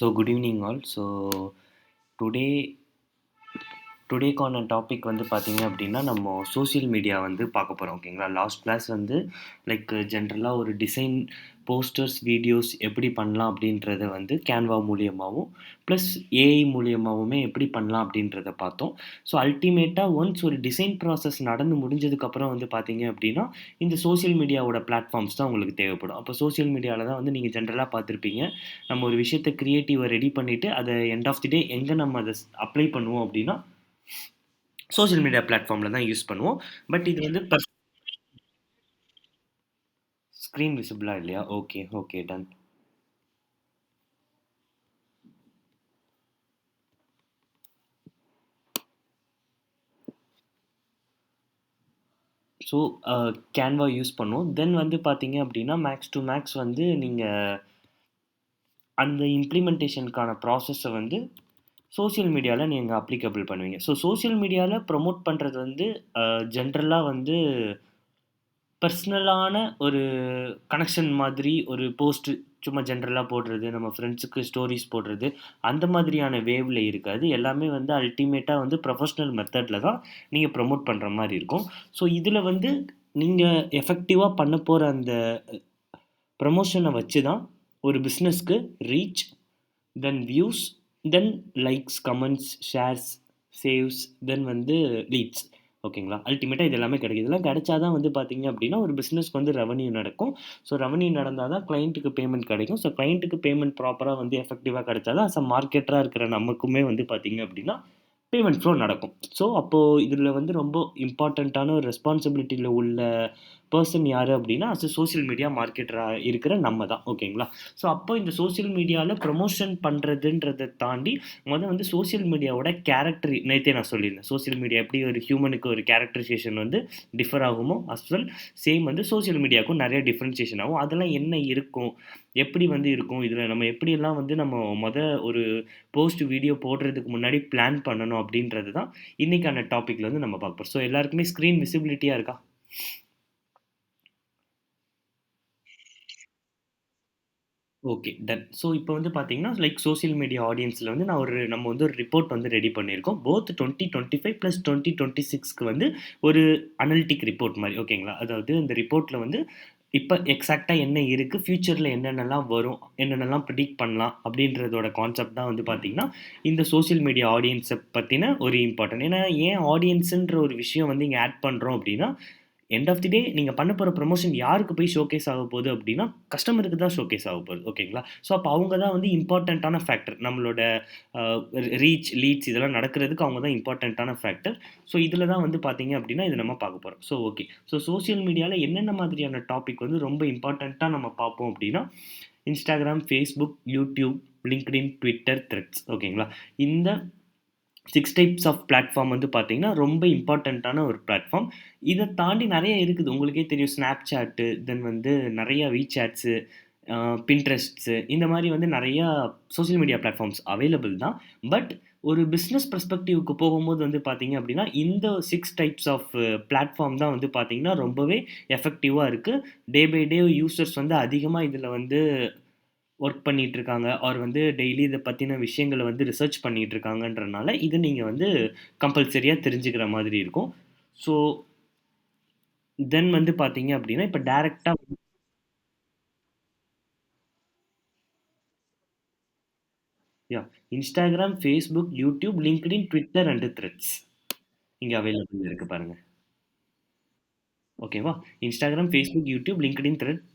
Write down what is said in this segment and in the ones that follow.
So good evening all. Today டுடேக்கான topic வந்து பார்த்தீங்க அப்படின்னா, நம்ம சோசியல் மீடியா வந்து பார்க்க போறோம். ஓகேங்களா? லாஸ்ட் கிளாஸ் வந்து ஜென்ரலா ஒரு டிசைன், போஸ்டர்ஸ், வீடியோஸ் எப்படி பண்ணலாம் அப்படின்றத வந்து கேன்வா மூலியமாவும், ப்ளஸ் ஏஐ மூலியமாவுமே எப்படி பண்ணலாம் அப்படின்றத பார்த்தோம். ஸோ அல்டிமேட்டா ஒன்ஸ் ஒரு டிசைன் ப்ராசஸ் நடந்து முடிஞ்சதுக்கப்புறம் வந்து பார்த்தீங்க அப்படின்னா, இந்த சோசியல் மீடியாவோட பிளாட்ஃபார்ம்ஸ் தான் உங்களுக்கு தேவைப்படும். அப்போ சோசியல் மீடியால தான் வந்து நீங்க ஜென்ரலா பார்த்துருப்பீங்க. நம்ம ஒரு விஷயத்த கிரியேட்டிவா ரெடி பண்ணிட்டு, அத எண்ட் ஆஃப் தி டே எங்க நம்ம அத அப்ளை பண்ணுவோம் அப்படின்னா, சோசியல் மீடியா பிளாட்ஃபார்ம்ல தான் யூஸ் பண்ணுவோம். பட் இது வந்து ஸ்க்ரீன் விசிபிளா இல்லையா? Okay, okay, done. So Canva use பண்ணுவோம். தென் வந்து பார்த்தீங்க அப்படின்னா, மேக்ஸ் டூ மேக்ஸ் வந்து நீங்க அந்த இம்ப்ளிமெண்டேஷனுக்கான ப்ராசஸ வந்து சோசியல் மீடியால நீங்க அப்ளிகபிள் பண்ணுவீங்க. ஸோ சோசியல் மீடியால ப்ரமோட் பண்றது வந்து ஜென்ரலா வந்து பர்சனலான ஒரு கனெக்ஷன் மாதிரி ஒரு போஸ்ட் சும்மா ஜென்ரலா போடுறது, நம்ம ஃப்ரெண்ட்ஸுக்கு ஸ்டோரீஸ் போடுறது, அந்த மாதிரியான வேவ்ல இருக்காது. எல்லாமே வந்து அல்டிமேட்டா வந்து ப்ரொஃபஷனல் மெத்தட்ல தான் நீங்க ப்ரமோட் பண்ற மாரி இருக்கும். ஸோ இதுல வந்து நீங்க எஃபெக்டிவா பண்ண போற அந்த ப்ரமோஷன வச்சு தான் ஒரு பிசினஸ்க்கு ரீச், தென் வியூஸ், தென் லைக்ஸ், கமெண்ட்ஸ், ஷேர்ஸ், சேவ்ஸ், தென் வந்து லீட்ஸ். ஓகேங்களா? அல்டிமேட்டா இது எல்லாமே கிடைக்கும். இதெல்லாம் கிடைச்சா தான் வந்து பார்த்தீங்க அப்படின்னா, ஒரு பிசினஸ்க்கு வந்து ரெவென்யூ நடக்கும். ஸோ ரெவென்யூ நடந்தா தான் கிளையன்ட்டுக்கு பேமெண்ட் கிடைக்கும். ஸோ கிளையன்ட்டுக்கு பேமெண்ட் ப்ராப்பரா வந்து எஃபெக்டிவா கிடைச்சா தான், அஸ் அ மார்க்கெட்டரா இருக்கிற நமக்குமே வந்து பார்த்தீங்க அப்படின்னா, பேமெண்ட் ஃப்ளோ நடக்கும். ஸோ அப்போ இதில வந்து ரொம்ப இம்பார்ட்டன்ட்டான ஒரு ரெஸ்பான்சிபிலிட்டில உள்ள பெர்சன் யாரு அப்டின்னா, அஸ் எ சோசியல் மீடியா மார்க்கெட்டரா இருக்கிற நம்ம தான். ஓகேங்களா? ஸோ அப்போ இந்த சோசியல் மீடியால ப்ரமோஷன் பண்றதுன்றத தாண்டி, வந்து சோசியல் மீடியாவோட கேரக்டர் நேத்தே நான் சொல்லியிருந்தேன். சோசியல் மீடியா எப்படி ஒரு ஹியூமனுக்கு ஒரு கேரக்டரைசேஷன் வந்து டிஃபர் ஆகுமோ, அஸ் வெல் சேம் வந்து சோசியல் மீடியாவுக்கும் நெறைய டிஃபரன்சியேஷன் ஆகும். அதெல்லாம் என்ன இருக்கும்? எப்படி வந்து இருக்கும்? இதில நம்ம எப்படியெல்லாம் வந்து நம்ம ஒரு போஸ்ட், வீடியோ போடுறதுக்கு முன்னாடி பிளான் பண்ணணும் அப்படின்றது தான் இன்னைக்கான டாபிக்ல வந்து நம்ம பார்க்க போறோம். ஸோ எல்லாருக்குமே ஸ்க்ரீன் விசிபிலிட்டியா இருக்கா? Okay, done. ஸோ இப்போ வந்து பார்த்தீங்கன்னா, சோசியல் மீடியா ஆடியன்ஸ்ல வந்து நம்ம வந்து ஒரு ரிப்போர்ட் வந்து ரெடி பண்ணியிருக்கோம். போத் 2025 பிளஸ் 2026க்கு வந்து ஒரு அனலிட்டிக் ரிப்போர்ட் மாரி. ஓகேங்களா? அதாவது இந்த ரிப்போர்ட்ல வந்து இப்ப எக்ஸாக்ட்டா என்ன இருக்கு, ஃபியூச்சர்ல என்னென்னலாம் வரும், என்னென்னலாம் பிரெடிக்ட் பண்ணலாம் அப்படின்றதோட கான்செப்ட் தான் வந்து பார்த்தீங்கன்னா, இந்த சோசியல் மீடியா ஆடியன்ஸ பத்தின ஒரு இம்பார்ட்டன்ட். ஏன்னா, ஏன் ஆடியன்ஸ்ன்ற ஒரு விஷயம் வந்து இங்க ஆட் பண்றோம் அப்படின்னா, எண்ட் ஆஃப் தி டே நீங்க பண்ண போற ப்ரமோஷன் யாருக்கு போய் ஷோகேஸ் ஆக போகுது அப்டின்னா, கஸ்டமருக்கு தான் ஷோகேஸ் ஆக போகுது. ஓகேங்களா? ஸோ அப்ப அவங்க தான் வந்து இம்பார்ட்டன்ட்டான ஃபேக்டர். நம்மளோட அ ரீச், லீட்ஸ் இதெல்லாம் நடக்கிறதுக்கு அவங்க தான் இம்பார்ட்டன்ட்டான ஃபேக்டர். ஸோ இதில தான் வந்து பார்த்தீங்க அப்டின்னா, இத நம்ம பார்க்க போறோம். So okay. ஸோ சோசியல் மீடியால என்னென்ன மாதிரியான டாபிக் வந்து ரொம்ப இம்பார்ட்டன்ட்டா நம்ம பார்ப்போம் அப்டின்னா, Instagram, Facebook, YouTube, LinkedIn, Twitter, Threads. ஓகேங்களா? இந்த 6 டைப்ஸ் ஆஃப் பிளாட்ஃபார்ம் வந்து பார்த்தீங்கன்னா, ரொம்ப இம்பார்ட்டன்ட்டான ஒரு பிளாட்ஃபார்ம். இத தாண்டி நெறைய இருக்குது. உங்களுக்கே தெரியும் Snapchat, தென் வந்து நெறைய WeChats, அ Pinterest இந்த மாரி வந்து நெறையா சோசியல் மீடியா பிளாட்ஃபார்ம்ஸ் அவைலபிள் தான். பட் ஒரு பிசினஸ் பெர்ஸ்பெக்டிவ்க்கு போகும்போது வந்து பார்த்தீங்க அப்டின்னா, இந்த 6 டைப்ஸ் ஆஃப் பிளாட்ஃபார்ம் தான் வந்து பார்த்தீங்கன்னா, ரொம்பவே எஃபெக்டிவா இருக்கு. டே பை டே யூசர்ஸ் வந்து அதிகமா இதுல வந்து ஒர்க் பண்ணிட்டு இருக்காங்க. ஆர் வந்து டெய்லி இத பத்தின விஷயங்கள வந்து ரிசர்ச் பண்ணிட்டு இருக்காங்கன்றனால, இத நீங்க வந்து கம்பல்சரியா தெரிஞ்சுக்கிற மாதிரி இருக்கும். ஸோ, தென் வந்து பார்த்தீங்க அப்டின்னா, இப்ப டைரக்ட்டா yeah Instagram, Facebook, YouTube, LinkedIn, Twitter and Threads இங்க அவைலபிள் இருக்கு பாருங்க. ஓகேவா? Instagram, Facebook, YouTube, LinkedIn,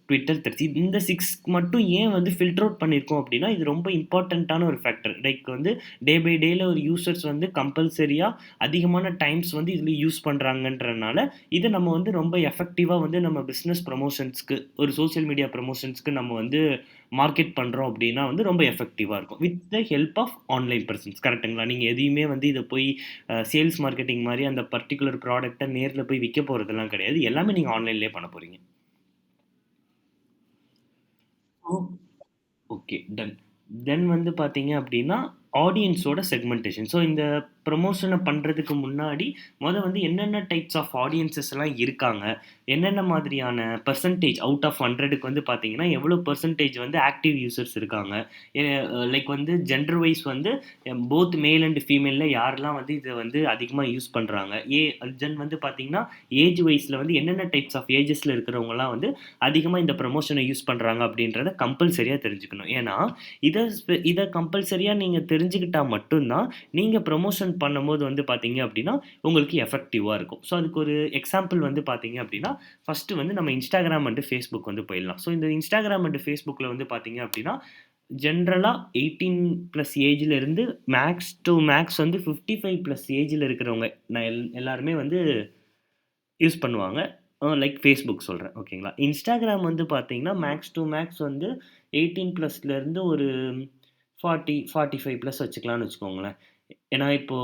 Twitter, Threads இந்த 6 மட்டும் ஏன் வந்து ஃபில்டர் அவுட் பண்ணியிருக்கோம் அப்டின்னா, இது ரொம்ப இம்பார்ட்டன்ட்டான ஒரு ஃபேக்டர். வந்து டே பை டேல ஒரு யூசர்ஸ் வந்து கம்பல்சரியா அதிகமான டைம்ஸ் வந்து இதுல யூஸ் பண்றாங்கன்றனால, இத நம்ம வந்து ரொம்ப எஃபெக்டிவா வந்து நம்ம பிசினஸ் ப்ரமோஷன்ஸ்க்கு, ஒரு சோசியல் மீடியா ப்ரமோஷன்ஸ்க்கு நம்ம வந்து மார்க்கெட் பண்றோம் அப்டின்னா வந்து ரொம்ப எஃபெக்டிவா இருக்கும். With the help of online persons. கரெக்ட்டுங்களா? நீங்க எதையுமே வந்து இத போய் சேல்ஸ் மார்க்கெட்டிங் மாரி அந்த பர்ட்டிகுலர் ப்ராடக்ட்ட நேர்ல போய் விக்க போறதெல்லாம் கிடையாது. எல்லாமே நீங்க ஆன்லைன்லயே பண்ண போறீங்க. ஓ! ஓகே. டன். தென் வந்து பார்த்தீங்க அப்டின்னா, ஆடியன்ஸோட செக்மென்டேஷன். ஸோ இந்த ப்ரமோஷன பண்றதுக்கு முன்னாடி வந்து என்னென்ன டைப்ஸ் ஆஃப் ஆடியன்ஸஸ் எல்லாம் இருக்காங்க, என்னென்ன மாதிரியான பெர்சன்டேஜ் அவுட் ஆஃப் 100க்கு வந்து பார்த்தீங்கன்னா, எவ்வளோ பெர்சன்டேஜ் வந்து ஆக்டிவ் யூசர்ஸ் இருக்காங்க. எ லைக் வந்து ஜெண்டர் வைஸ் வந்து போத் மேல் அண்ட் ஃபீமேல்ல யாரெல்லாம் வந்து இத வந்து அதிகமா யூஸ் பண்றாங்க. தென் வந்து பார்த்தீங்கன்னா, ஏஜ் வைஸ்ல வந்து என்னென்ன டைப்ஸ் ஆஃப் ஏஜஸ்ல இருக்கிறவங்கலாம் வந்து அதிகமா இந்த ப்ரமோஷன யூஸ் பண்றாங்க அப்படின்றத கம்பல்சரியா தெரிஞ்சுக்கணும். ஏன்னா, இத கம்பல்சரியா நீங்க தெரிஞ்சுக்கிட்டா மட்டும் தான், நீங்க ப்ரமோஷன் பண்ணும்போது வந்து பார்த்தீங்க அப்படின்னா, உங்களுக்கு எஃபெக்டிவா இருக்கும். ஸோ, அதுக்கு ஒரு எக்ஸாம்பிள் வந்து பார்த்தீங்க அப்படின்னா, ஃபர்ஸ்ட்டு வந்து நம்ம Instagram அண்ட் Facebook வந்து போயிடலாம். ஸோ, இந்த Instagram அண்ட் Facebookல வந்து பார்த்தீங்க அப்படின்னா, ஜென்ரலா 18 பிளஸ் ஏஜ்ல இருந்து மேக்ஸ் டூ மேக்ஸ் வந்து 55 பிளஸ் ஏஜ்ல இருக்கிறவங்க நான் எல்லாருமே வந்து யூஸ் பண்ணுவாங்க. லைக் Facebook சொல்றேன். ஓகேங்களா. Instagram வந்து பார்த்தீங்கன்னா, மேக்ஸ் டூ மேக்ஸ் வந்து 18 பிளஸ்லேருந்து ஒரு 40, 45 பிளஸ் வச்சுக்கலாம்னு வச்சுக்கோங்களேன். ஏன்னா, இப்போ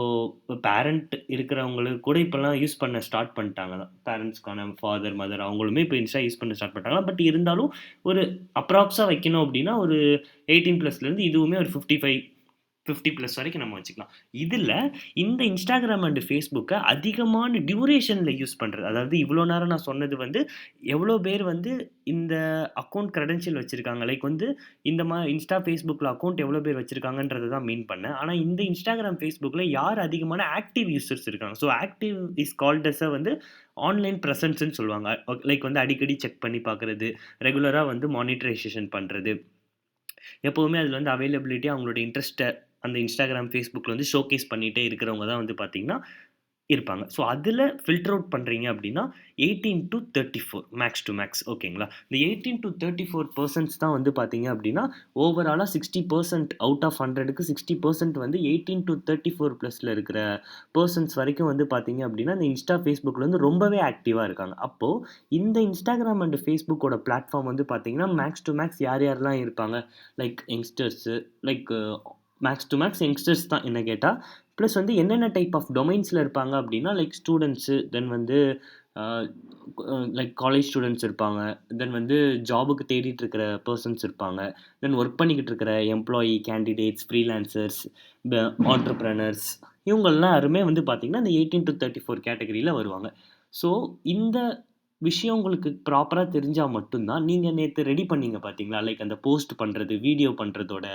பேரண்ட் இருக்கிறவங்களுக்கு கூட இப்பலாம் யூஸ் பண்ண ஸ்டார்ட் பண்ணிட்டாங்க தான். பேரண்ட்ஸ்க்கான ஃபாதர், மதர் அவங்களுமே இப்போ இன்ஸ்டா யூஸ் பண்ண ஸ்டார்ட் பண்ணிட்டாங்க. பட் இருந்தாலும் ஒரு அப்ராக்ஸா வைக்கணும் அப்டின்னா, ஒரு 18 பிளஸ்லேருந்து இதுவுமே ஒரு 55 50 பிளஸ் வரைக்கும் நம்ம வச்சுக்கலாம். இதுல இந்த Instagram அண்ட் Facebookஅ அதிகமான டியூரேஷன்ல யூஸ் பண்றது. அதாவது இவ்ளோ நேரம் நான் சொன்னது வந்து, எவ்ளோ பேர் வந்து இந்த அக்கவுண்ட் கிரெடென்ஷியல் வச்சிருக்காங்க. லைக் வந்து இந்த Insta, Facebookல அக்கவுண்ட் எவ்ளோ பேர் வச்சிருக்காங்கன்றத தான் மீன் பண்ணேன். ஆனா இந்த Instagram, Facebookல யார் அதிகமான ஆக்டிவ் யூசர்ஸ் இருக்காங்க. So active is called as வந்து ஆன்லைன் பிரசன்ஸ்ன்னு சொல்லுவாங்க. லைக் வந்து அடிக்கடி செக் பண்ணி பார்க்குறது, ரெகுலரா வந்து மானிட்டரைசேஷன் பண்றது. எப்பவுமே அதுல வந்து அவைலபிலிட்டி அவங்களோட இன்ட்ரெஸ்ட்ட அந்த Instagram, Facebookல வந்து ஷோகேஸ் பண்ணிட்டே இருக்கிறவங்க தான் வந்து பார்த்தீங்கன்னா, இருப்பாங்க. ஸோ அதுல ஃபில்டர் அவுட் பண்றீங்க அப்டின்னா, 18-34 மேக்ஸ் டூ மேக்ஸ் ஓகேங்களா. இந்த 18-34% தான் வந்து பார்த்தீங்க அப்டின்னா, ஓவராலா 60% அவுட் ஆஃப் 100க்கு 60% வந்து 18-34 பிளஸ்ல இருக்கிற பெர்சன்ஸ் வரைக்கும் வந்து பார்த்தீங்க அப்டின்னா, இந்த Insta, Facebookல வந்து ரொம்பவே ஆக்டிவா இருக்காங்க. அப்போ இந்த Instagram அண்ட் Facebookஓட பிளாட்ஃபார்ம் வந்து பார்த்தீங்கன்னா, மேக்ஸ் டூ மேக்ஸ் யார் யாரெல்லாம் இருப்பாங்க? Like youngsters like max to max youngsters தான் என்ன கேட்டா. ப்ளஸ் வந்து என்னென்ன டைப் ஆஃப் டொமைன்ஸ்ல இருப்பாங்க அப்படின்னா, லைக் ஸ்டூடண்ட்ஸு, தென் வந்து அ லைக் காலேஜ் ஸ்டூடண்ட்ஸ் இருப்பாங்க. தென் வந்து ஜாபுக்கு தேடிட்டு இருக்கிற பெர்சன்ஸ் இருப்பாங்க. தென் ஒர்க் பண்ணிக்கிட்டு இருக்கிற எம்ப்ளாயி, கேண்டிடேட்ஸ், ஃப்ரீலான்சர்ஸ், ஆன்டர்பிரனர்ஸ் இவங்க எல்லாருமே வந்து பார்த்தீங்கன்னா, இந்த 18-34 கேட்டகரியில வருவாங்க. ஸோ இந்த விஷயம் உங்களுக்கு ப்ராப்பரா தெரிஞ்சா மட்டும் தான், நீங்க நேத்து ரெடி பண்ணீங்க பார்த்தீங்களா? லைக் அந்த போஸ்ட் பண்றது, வீடியோ பண்றதோட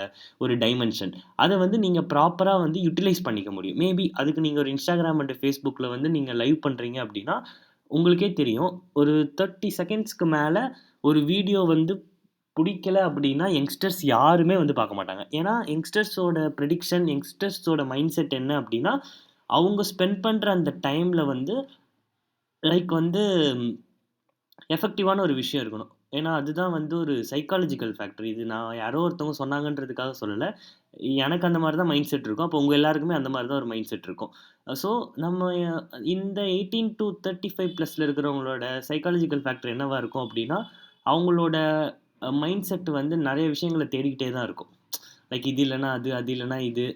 ஒரு டைமென்ஷன். அத வந்து நீங்க ப்ராப்பரா வந்து யுட்டிலைஸ் பண்ணிக்க முடியும். மேபி அதுக்கு நீங்க ஒரு Instagram அண்ட் Facebookல வந்து நீங்க லைவ் பண்றீங்க அப்டின்னா, உங்களுக்கே தெரியும். ஒரு 30 செகண்ட்ஸ்க்கு மேல ஒரு வீடியோ வந்து புடிக்கல அப்டின்னா, யங்ஸ்டர்ஸ் யாருமே வந்து பார்க்க மாட்டாங்க. ஏன்னா, யங்ஸ்டர்ஸோட பிரெடிக்ஷன், யங்ஸ்டர்ஸோட மைண்ட் செட் என்ன அப்டின்னா, அவங்க ஸ்பெண்ட் பண்ற அந்த டைம்ல வந்து லைக் வந்து எஃபெக்டிவான ஒரு விஷயம் இருக்கணும். ஏன்னா, அதுதான் வந்து ஒரு சைக்காலஜிக்கல் ஃபேக்டர். இது நான் யாரோ ஒருத்தவங்க சொன்னாங்கன்றதுக்காக சொல்லல. எனக்கு அந்த மாரி தான் மைண்ட் செட் இருக்கும். அப்போ உங்க எல்லாருக்குமே அந்த மாரி தான் ஒரு மைண்ட் செட் இருக்கும். ஸோ நம்ம இந்த 18-35 பிளஸ்ல இருக்கிறவங்களோட சைக்காலஜிக்கல் ஃபேக்டர் என்னவா இருக்கும் அப்டின்னா, அவங்களோட மைண்ட் செட் வந்து நெறைய விஷயங்கள தேடிக்கிட்டே தான் இருக்கும். லைக் இது இல்லன்னா அது, அது இல்லன்னா இது.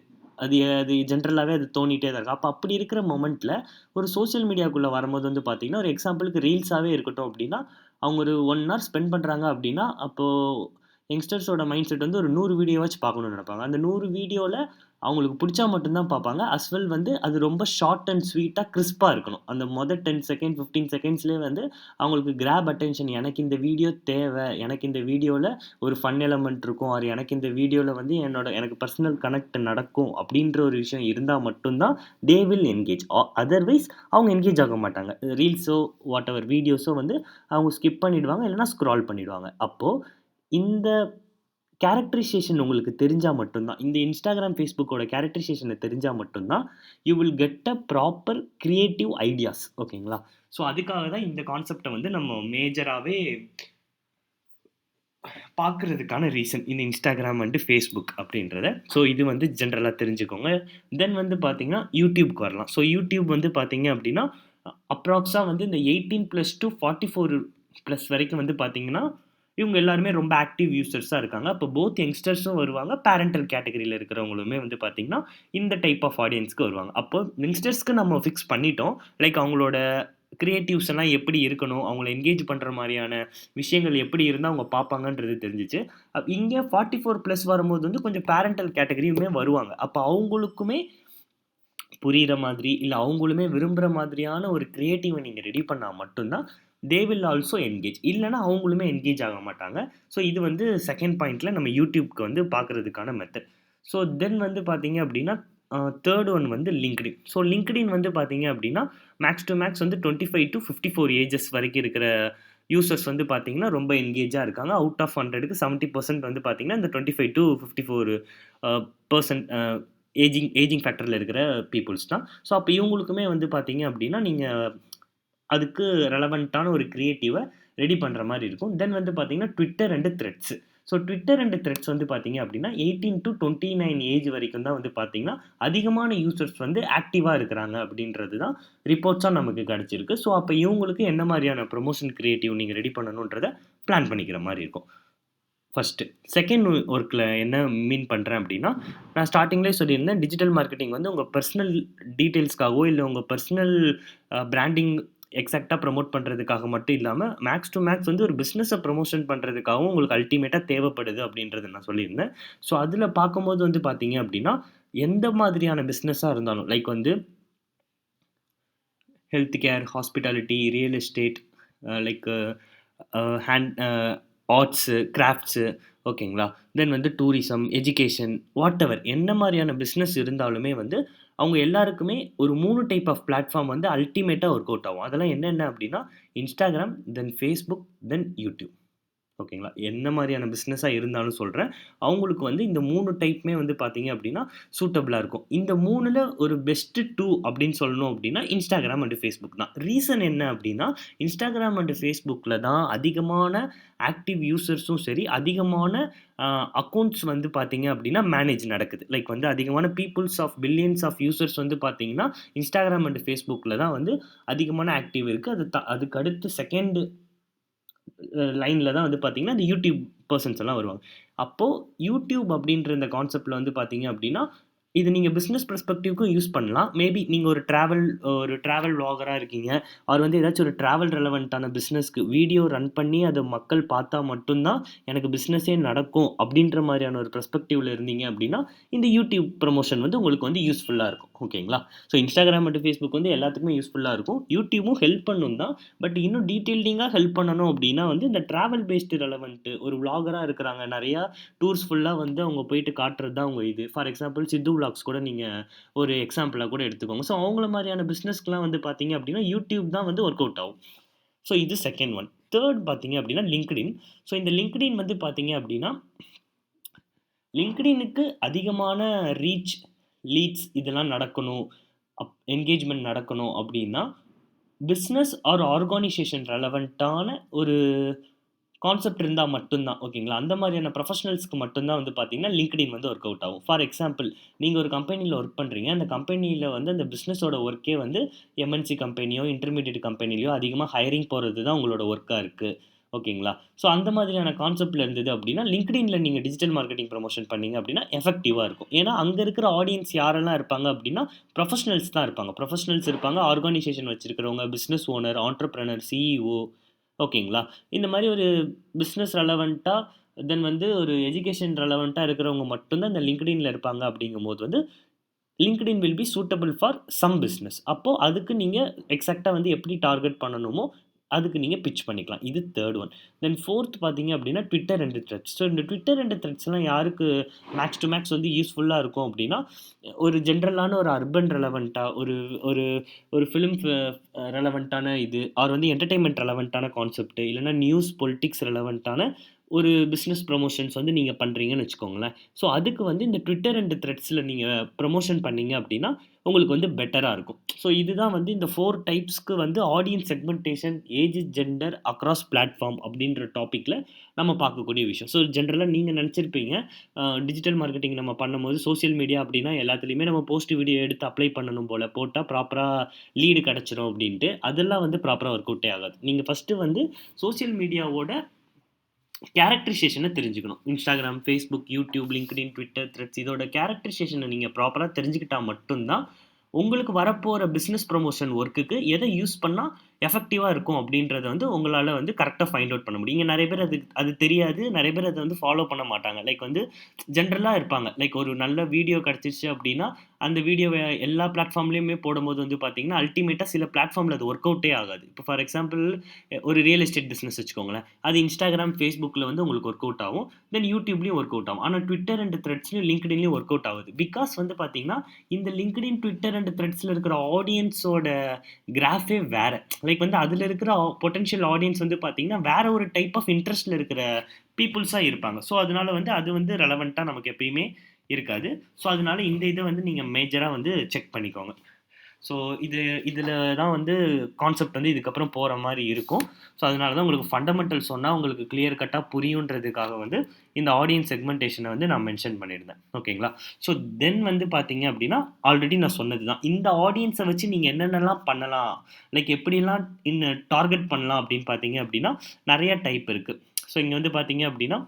அது ஜென்ரலாவே அது தோணிட்டே தான் இருக்கும். அப்ப அப்படி இருக்கிற மொமெண்ட்ல ஒரு சோசியல் மீடியாக்குள்ள வரும்போது வந்து பார்த்தீங்கன்னா, ஒரு எக்ஸாம்பிளுக்கு ரீல்ஸாவே இருக்கட்டும் அப்படின்னா, அவங்க ஒரு 1 ஹவர் ஸ்பெண்ட் பண்றாங்க அப்படின்னா, அப்போ யங்ஸ்டர்ஸோட மைண்ட் செட் வந்து ஒரு 100 வீடியோவாச்சும் பார்க்கணும்னு நெனைப்பாங்க. அந்த 100 வீடியோல அவங்களுக்கு புடிச்சா மட்டும் தான் பார்ப்பாங்க. அஸ் வெல் வந்து அது ரொம்ப ஷார்ட் அண்ட் ஸ்வீட்டா, கிறிஸ்பா இருக்கணும். அந்த மொத 10 செகண்ட், 15 செகண்ட்ஸ்லயே வந்து அவங்களுக்கு கிராப் அட்டென்ஷன். எனக்கு இந்த வீடியோ தேவை. எனக்கு இந்த வீடியோல ஒரு ஃபன் எலமெண்ட் இருக்கும். ஆர் எனக்கு இந்த வீடியோல வந்து எனக்கு பர்சனல் கனெக்ட் நடக்கும் அப்படின்ற ஒரு விஷயம் இருந்தா மட்டும் தான் தே வில் என்கேஜ். அதர்வைஸ் அவங்க என்கேஜ் ஆக மாட்டாங்க. ரீல்ஸோ, வாட்டெவர் வீடியோஸோ வந்து அவங்க ஸ்கிப் பண்ணிடுவாங்க. இல்லன்னா ஸ்க்ரால் பண்ணிடுவாங்க. அப்போ இந்த கேரக்டரைசேஷன் உங்களுக்கு தெரிஞ்சா மட்டும் தான். இந்த Instagram, Facebookஓட கேரக்டரைசேஷன தெரிஞ்சா மட்டும் தான், you will get a proper creative ideas. ஓகேங்களா? ஸோ அதுக்காக தான் இந்த கான்செப்ட்ட வந்து நம்ம மேஜராவே பார்க்குறதுக்கான ரீசன் இந்த Instagram அண்ட் Facebook அப்படின்றத. ஸோ இது வந்து ஜென்ரலா தெரிஞ்சுக்கோங்க. தென் வந்து பார்த்தீங்கன்னா, YouTubeக்கு வரலாம். ஸோ YouTube வந்து பார்த்தீங்க அப்படின்னா, அப்ராக்ஸா வந்து இந்த 18 டூ 44 வரைக்கும் வந்து பார்த்தீங்கன்னா, இவங்க எல்லாருமே ரொம்ப ஆக்டிவ் யூசர்ஸா இருக்காங்க. அப்போ போத் யங்ஸ்டர்ஸும் வருவாங்க. பேரன்டல் கேட்டகரியில இருக்கிறவங்களுமே வந்து பார்த்தீங்கன்னா, இந்த டைப் ஆஃப் ஆடியன்ஸ்க்கு வருவாங்க. அப்போ யங்ஸ்டர்ஸ்க்கு நம்ம ஃபிக்ஸ் பண்ணிட்டோம். லைக் அவங்களோட கிரியேட்டிவ்ஸ் எல்லாம் எப்படி இருக்கணும், அவங்கள என்கேஜ் பண்ற மாரியான விஷயங்கள் எப்படி இருந்தா அவங்க பார்ப்பாங்கன்றது தெரிஞ்சுச்சு. இங்க 44 பிளஸ் வரும்போது வந்து கொஞ்சம் பேரன்டல் கேட்டகரியுமே வருவாங்க. அப்ப அவங்களுக்குமே புரியிற மாதிரி, இல்ல அவங்களுமே விரும்புற மாதிரியான ஒரு கிரியேட்டிவ நீங்க ரெடி பண்ணா மட்டும் தான், தே வில் ஆல்சோ என்கேஜ். இல்லன்னா அவங்களுமே என்கேஜ் ஆக மாட்டாங்க. ஸோ இது வந்து 2ண்ட் பாயிண்ட்ல நம்ம YouTubeக்கு வந்து பார்க்கறதுக்கான மெத்தட். ஸோ தென் வந்து பார்த்தீங்க அப்டின்னா, 3 ஒன் வந்து LinkedIn. ஸோ LinkedIn வந்து பார்த்தீங்க அப்டின்னா, மேக்ஸ் டூ மேக்ஸ் வந்து 25 டூ 54 ஏஜஸ் வரைக்கும் இருக்கிற யூசர்ஸ் வந்து பார்த்தீங்கன்னா, ரொம்ப என்கேஜா இருக்காங்க. அவுட் ஆஃப் 100க்கு 70% வந்து பார்த்தீங்கன்னா, இந்த 25 டூ 54 அ பெர்சன்ட் ஏஜிங் ஃபேக்டர்ல இருக்கிற பீப்பிள்ஸ் தான். ஸோ அப்ப இவங்களுக்குமே வந்து பார்த்தீங்க அப்டின்னா, நீங்க அதுக்கு ரெலவன்ட்டான ஒரு கிரியேட்டிவ ரெடி பண்ற மாரி இருக்கும். தென் வந்து பார்த்தீங்கன்னா, Twitter and threads. So Twitter and threads வந்து பார்த்தீங்க அப்டின்னா, 18 டூ 29 ஏஜ் வரைக்கும் தான் வந்து பார்த்தீங்கன்னா, அதிகமான யூசர்ஸ் வந்து ஆக்டிவா இருக்கிறாங்க அப்டின்றது தான் ரிப்போர்ட்ஸா நமக்கு கிடைச்சிருக்கு. ஸோ அப்ப இவங்களுக்கு என்ன மாரியான ப்ரமோஷன் கிரியேட்டிவ் நீங்க ரெடி பண்ணணுன்றத பிளான் பண்ணிக்கிற மாரி இருக்கும். ஃபர்ஸ்ட்டு. 2ண்ட் ஒர்க்ல என்ன மீன் பண்றேன் அப்டின்னா, நான் ஸ்டார்ட்டிங்லயே சொல்லியிருந்தேன். டிஜிட்டல் மார்க்கெட்டிங் வந்து உங்க பெர்சனல் டீட்டெயில்ஸ்க்காகவோ, இல்ல உங்க பெர்சனல் பிராண்டிங் எக்ஸாக்ட்டா ப்ரமோட் பண்றதுக்காக மட்டும் இல்லாம, மேக்ஸ் டூ மேக்ஸ் வந்து ஒரு பிசினஸ ப்ரமோஷன் பண்றதுக்காகவும் உங்களுக்கு அல்டிமேட்டா தேவைப்படுது அப்டின்றத நான் சொல்லியிருந்தேன். ஸோ அதுல பார்க்கும்போது வந்து பார்த்தீங்க அப்டின்னா, எந்த மாதிரியான பிசினஸா இருந்தாலும், லைக் வந்து health care, hospitality, real estate, like hand arts, crafts ஓகேங்களா? தென் வந்து டூரிசம், எஜுகேஷன் வாட்டெவர் என்ன மாரியான பிசினஸ் இருந்தாலுமே வந்து, அவங்க எல்லாருக்குமே ஒரு 3 டைப் ஆஃப் பிளாட்ஃபார்ம் வந்து அல்டிமேட்டா ஒர்க் அவுட் ஆகும். அதெல்லாம் என்னென்ன அப்டின்னா, Instagram, தென் Facebook, தென் YouTube. ஓகேங்களா. என்ன மாரியான பிசினஸா இருந்தாலும் சொல்றேன். அவங்களுக்கு வந்து இந்த 3 டைப்புமே வந்து பார்த்தீங்க அப்டின்னா, சூட்டபிளா இருக்கும். இந்த 3ல ஒரு பெஸ்ட் 2 அப்டின்னு சொல்லணும் அப்டின்னா, Instagram அண்ட் Facebook தான். ரீசன் என்ன அப்டின்னா, Instagram அண்ட் Facebookல தான் அதிகமான ஆக்டிவ் யூசர்ஸும் சரி, அதிகமான அ அக்கவுண்ட்ஸ் வந்து பார்த்தீங்க அப்டின்னா, மேனேஜ் நடக்குது. லைக் வந்து அதிகமான peoples of billions of users வந்து பார்த்தீங்கன்னா, Instagram அண்ட் Facebookல தான் வந்து அதிகமான ஆக்டிவ் இருக்கு. அதுக்கு அடுத்து 2ண்ட் லைன்ல தான் வந்து பார்த்தீங்கன்னா, இந்த யூடியூப் பெர்சன்ஸ் எல்லாம் வருவாங்க. அப்போ யூடியூப் அப்படின்ற இந்த கான்செப்ட்ல வந்து பார்த்தீங்க அப்படின்னா, இது நீங்க பிசினஸ் பெர்ஸ்பெக்டிவ்க்கும் யூஸ் பண்ணலாம். மேபி நீங்க ஒரு டிராவல் விளாகரா இருக்கீங்க. ஆர் வந்து ஏதாச்சும் ஒரு டிராவல் ரெலவன்ட்டான பிசினஸ்க்கு வீடியோ ரன் பண்ணி அத மக்கள் பார்த்தா மட்டும் தான் எனக்கு பிசினஸே நடக்கும் அப்படின்ற மாரியான ஒரு பெர்ஸ்பெக்டிவ்ல இருந்தீங்க அப்படின்னா, இந்த யூடியூப் ப்ரமோஷன் வந்து உங்களுக்கு வந்து யூஸ்ஃபுல்லா இருக்கும். ஓகேங்களா? ஸோ Instagram மற்றும் Facebook வந்து எல்லாத்துக்குமே யூஸ்ஃபுல்லா இருக்கும். யூடியூபும் ஹெல்ப் பண்ணும் தான். பட் இன்னும் டீட்டெயில்டிங்கா ஹெல்ப் பண்ணணும் அப்படின்னா வந்து இந்த டிராவல் பேஸ்டு ரெலவன்ட் ஒரு விளாகரா இருக்கிறாங்க. நெறையா டூர்ஸ் ஃபுல்லா வந்து அவங்க போயிட்டு காட்டுறது தான் அவங்க இது. ஃபார் எக்ஸாம்பிள் சித்து விளாக்ஸ் கூட நீங்க ஒரு எக்ஸாம்பிளா கூட எடுத்துக்கோங்க. ஸோ அவங்கள மாரியான பிசினஸ்க்குலாம் வந்து பார்த்தீங்க அப்படின்னா, யூடியூப் தான் வந்து ஒர்க் அவுட் ஆகும். ஸோ இது 2ண்ட் ஒன். 3 பார்த்தீங்க அப்படின்னா LinkedIn. ஸோ இந்த LinkedIn வந்து பார்த்தீங்க அப்படின்னா, LinkedInக்கு அதிகமான ரீச், லீட்ஸ் இதெல்லாம் நடக்கணும். என்கேஜ்மென்ட் நடக்கணும் அப்படின்னா, பிசினஸ் ஆர் ஆர்கனைசேஷன் ரெலவன்ட்டான ஒரு கான்செப்ட் இருந்தா மட்டும் தான். ஓகேங்களா? அந்த மாரியான ப்ரொஃபஷனல்ஸ்க்கு மட்டும் தான் வந்து பார்த்தீங்கன்னா, LinkedIn வந்து ஒர்க் அவுட் ஆகும். ஃபார் எக்ஸாம்பிள் நீங்க ஒரு கம்பெனில ஒர்க் பண்றீங்க. அந்த கம்பெனில வந்து அந்த பிசினஸோட ஒர்க்கே வந்து MNC கம்பெனியோ, இன்டர்மீடியேட் கம்பெனிலயோ அதிகமா ஹையரிங் போறது தான் உங்களோட ஒர்க்கா இருக்கு. ஓகேங்களா? ஸோ அந்த மாதிரியான கான்செப்ட்ல இருந்தது அப்டின்னா, LinkedInல நீங்க டிஜிட்டல் மார்க்கெட்டிங் ப்ரமோஷன் பண்ணீங்க அப்டின்னா, எஃபெக்டிவா இருக்கும். ஏன்னா, அங்க இருக்கிற ஆடியன்ஸ் யாரெல்லாம் இருப்பாங்க அப்டின்னா, ப்ரொஃபஷனல்ஸ் தான் இருப்பாங்க. ப்ரொஃபஷனல்ஸ் இருப்பாங்க, ஆர்கனைசேஷன் வச்சிருக்கிறவங்க, பிசினஸ் ஓனர், ஆன்டர்பிரினியர், சிஇஓ ஓகேங்களா? இந்த மாரி ஒரு பிசினஸ் ரெலவன்ட்டா, தென் வந்து ஒரு எஜுகேஷன் ரெலவன்ட்டா இருக்கிறவங்க மட்டும் தான் இந்த LinkedInல இருப்பாங்க அப்படிங்கும்போது வந்து, LinkedIn will be suitable for some business. அப்போ அதுக்கு நீங்க எக்ஸாக்ட்டா வந்து எப்படி டார்கெட் பண்ணணுமோ, அதுக்கு நீங்க பிட்ச் பண்ணிக்கலாம். இது 3 ஒன். தென் 4த் பார்த்தீங்க அப்படின்னா, Twitter அண்ட் த்ரெட்ஸ். ஸோ இந்த Twitter அண்ட் த்ரெட்ஸ்லாம் யாருக்கு மேக்ஸ் டூ மேக்ஸ் வந்து யூஸ்ஃபுல்லா இருக்கும் அப்படின்னா, ஒரு ஜென்ரலான ஒரு அர்பன் ரெலவன்ட்டா ஒரு ஒரு ஒரு ஃபிலிம் ரெலவன்ட்டான இது, ஆர் வந்து என்டர்டெயின்மென்ட் ரெலவன்ட்டான கான்செப்ட், இல்லன்னா நியூஸ், பொலிட்டிக்ஸ் ரெலவன்ட்டான ஒரு பிசினஸ் ப்ரமோஷன்ஸ் வந்து நீங்க பண்றீங்கன்னு வச்சுக்கோங்களேன். ஸோ அதுக்கு வந்து இந்த Twitter அண்ட் த்ரெட்ஸ்ல நீங்க ப்ரமோஷன் பண்ணீங்க அப்படின்னா, உங்களுக்கு வந்து பெட்டரா இருக்கும். ஸோ இதுதான் வந்து இந்த 4 டைப்ஸ்க்கு வந்து audience segmentation, age, gender, across platform அப்படின்ற டாபிக்ல நம்ம பார்க்கக்கூடிய விஷயம். ஸோ ஜென்ரலா நீங்க நெனச்சிருப்பீங்க, டிஜிட்டல் மார்க்கெட்டிங் நம்ம பண்ணும்போது சோசியல் மீடியா அப்படின்னா எல்லாத்துலயுமே நம்ம போஸ்ட் வீடியோ எடுத்து அப்ளை பண்ணணும் போல. போட்டா ப்ராப்பரா லீடு கிடைச்சிரும் அப்படின்ட்டு. அதெல்லாம் வந்து ப்ராப்பரா ஒர்க் அவுட்டே ஆகாது. நீங்க ஃபர்ஸ்ட்டு வந்து சோசியல் மீடியாவோட கேரக்டரைசேஷன தெரிஞ்சுக்கணும். Instagram, Facebook, YouTube, LinkedIn, Twitter, Threads இதோட கேரக்டரைசேஷன நீங்க ப்ராப்பரா தெரிஞ்சுக்கிட்டா மட்டும் தான், உங்களுக்கு வரப்போற பிசினஸ் ப்ரமோஷன் வொர்க்குக்கு எத யூஸ் பண்ணா எஃபெக்டிவாக இருக்கும் அப்படின்றத வந்து உங்களால் வந்து கரெக்டாக ஃபைண்ட் அவுட் பண்ண முடியும். இங்கே நிறைய பேர் அது அது தெரியாது, நிறைய பேர் அதை வந்து ஃபாலோ பண்ண மாட்டாங்க. லைக் வந்து ஜென்ரலாக இருப்பாங்க. லைக் ஒரு நல்ல வீடியோ கிடச்சிச்சு அப்படின்னா அந்த வீடியோவை எல்லா பிளாட்ஃபார்ம்லேயுமே போடும்போது வந்து பார்த்தீங்கன்னா அல்டிமேட்டாக சில பிளாட்ஃபார்மில் அது ஒர்க் அவுட்டே ஆகாது. இப்போ ஃபார் எக்ஸாம்பிள் ஒரு ரியல் எஸ்டேட் பிஸ்னஸ் வச்சுக்கோங்களேன். அது இன்ஸ்டாகிராம், ஃபேஸ்புக்கில் வந்து உங்களுக்கு ஒர்க் அவுட் ஆகும். தென் யூடியூப்லேயும் ஒர்க் அவுட் ஆகும். ஆனால் ட்விட்டர் அண்ட் த்ரெட்ஸ்லையும் லிங்க்டின்லையும் ஒர்க் அவுட் ஆகுது. பிகாஸ் வந்து பார்த்தீங்கன்னா இந்த லிங்க்டின், ட்விட்டர் அண்ட் த்ரெட்ஸில் இருக்கிற ஆடியன்ஸோட கிராஃபே வேற. லைக் வந்து அதில் இருக்கிற பொட்டன்ஷியல் ஆடியன்ஸ் வந்து பார்த்தீங்கன்னா வேற ஒரு டைப் ஆஃப் இன்ட்ரெஸ்ட்டில் இருக்கிற பீப்புள்ஸாக இருப்பாங்க. ஸோ அதனால வந்து அது வந்து ரெலவெண்ட்டாக நமக்கு எப்பயுமே இருக்காது. ஸோ அதனால இந்த இதை வந்து நீங்கள் மேஜராக வந்து செக் பண்ணிக்கோங்க. ஸோ இதில் தான் வந்து கான்செப்ட் வந்து இதுக்கப்புறம் போகிற மாதிரி இருக்கும். ஸோ அதனால தான் உங்களுக்கு ஃபண்டமெண்டல் சொன்னால் உங்களுக்கு கிளியர் கட்டாக புரியுன்றதுக்காக வந்து இந்த ஆடியன்ஸ் செக்மெண்டேஷனை வந்து நான் மென்ஷன் பண்ணியிருந்தேன். ஓகேங்களா? ஸோ தென் வந்து பார்த்தீங்க அப்படின்னா ஆல்ரெடி நான் சொன்னது தான். இந்த ஆடியன்ஸை வச்சு நீங்கள் என்னென்னலாம் பண்ணலாம், லைக் எப்படிலாம் டார்கெட் பண்ணலாம் அப்படின்னு பார்த்தீங்க அப்படின்னா நிறைய டைப் இருக்குது. ஸோ இங்கே வந்து பார்த்தீங்க அப்படின்னா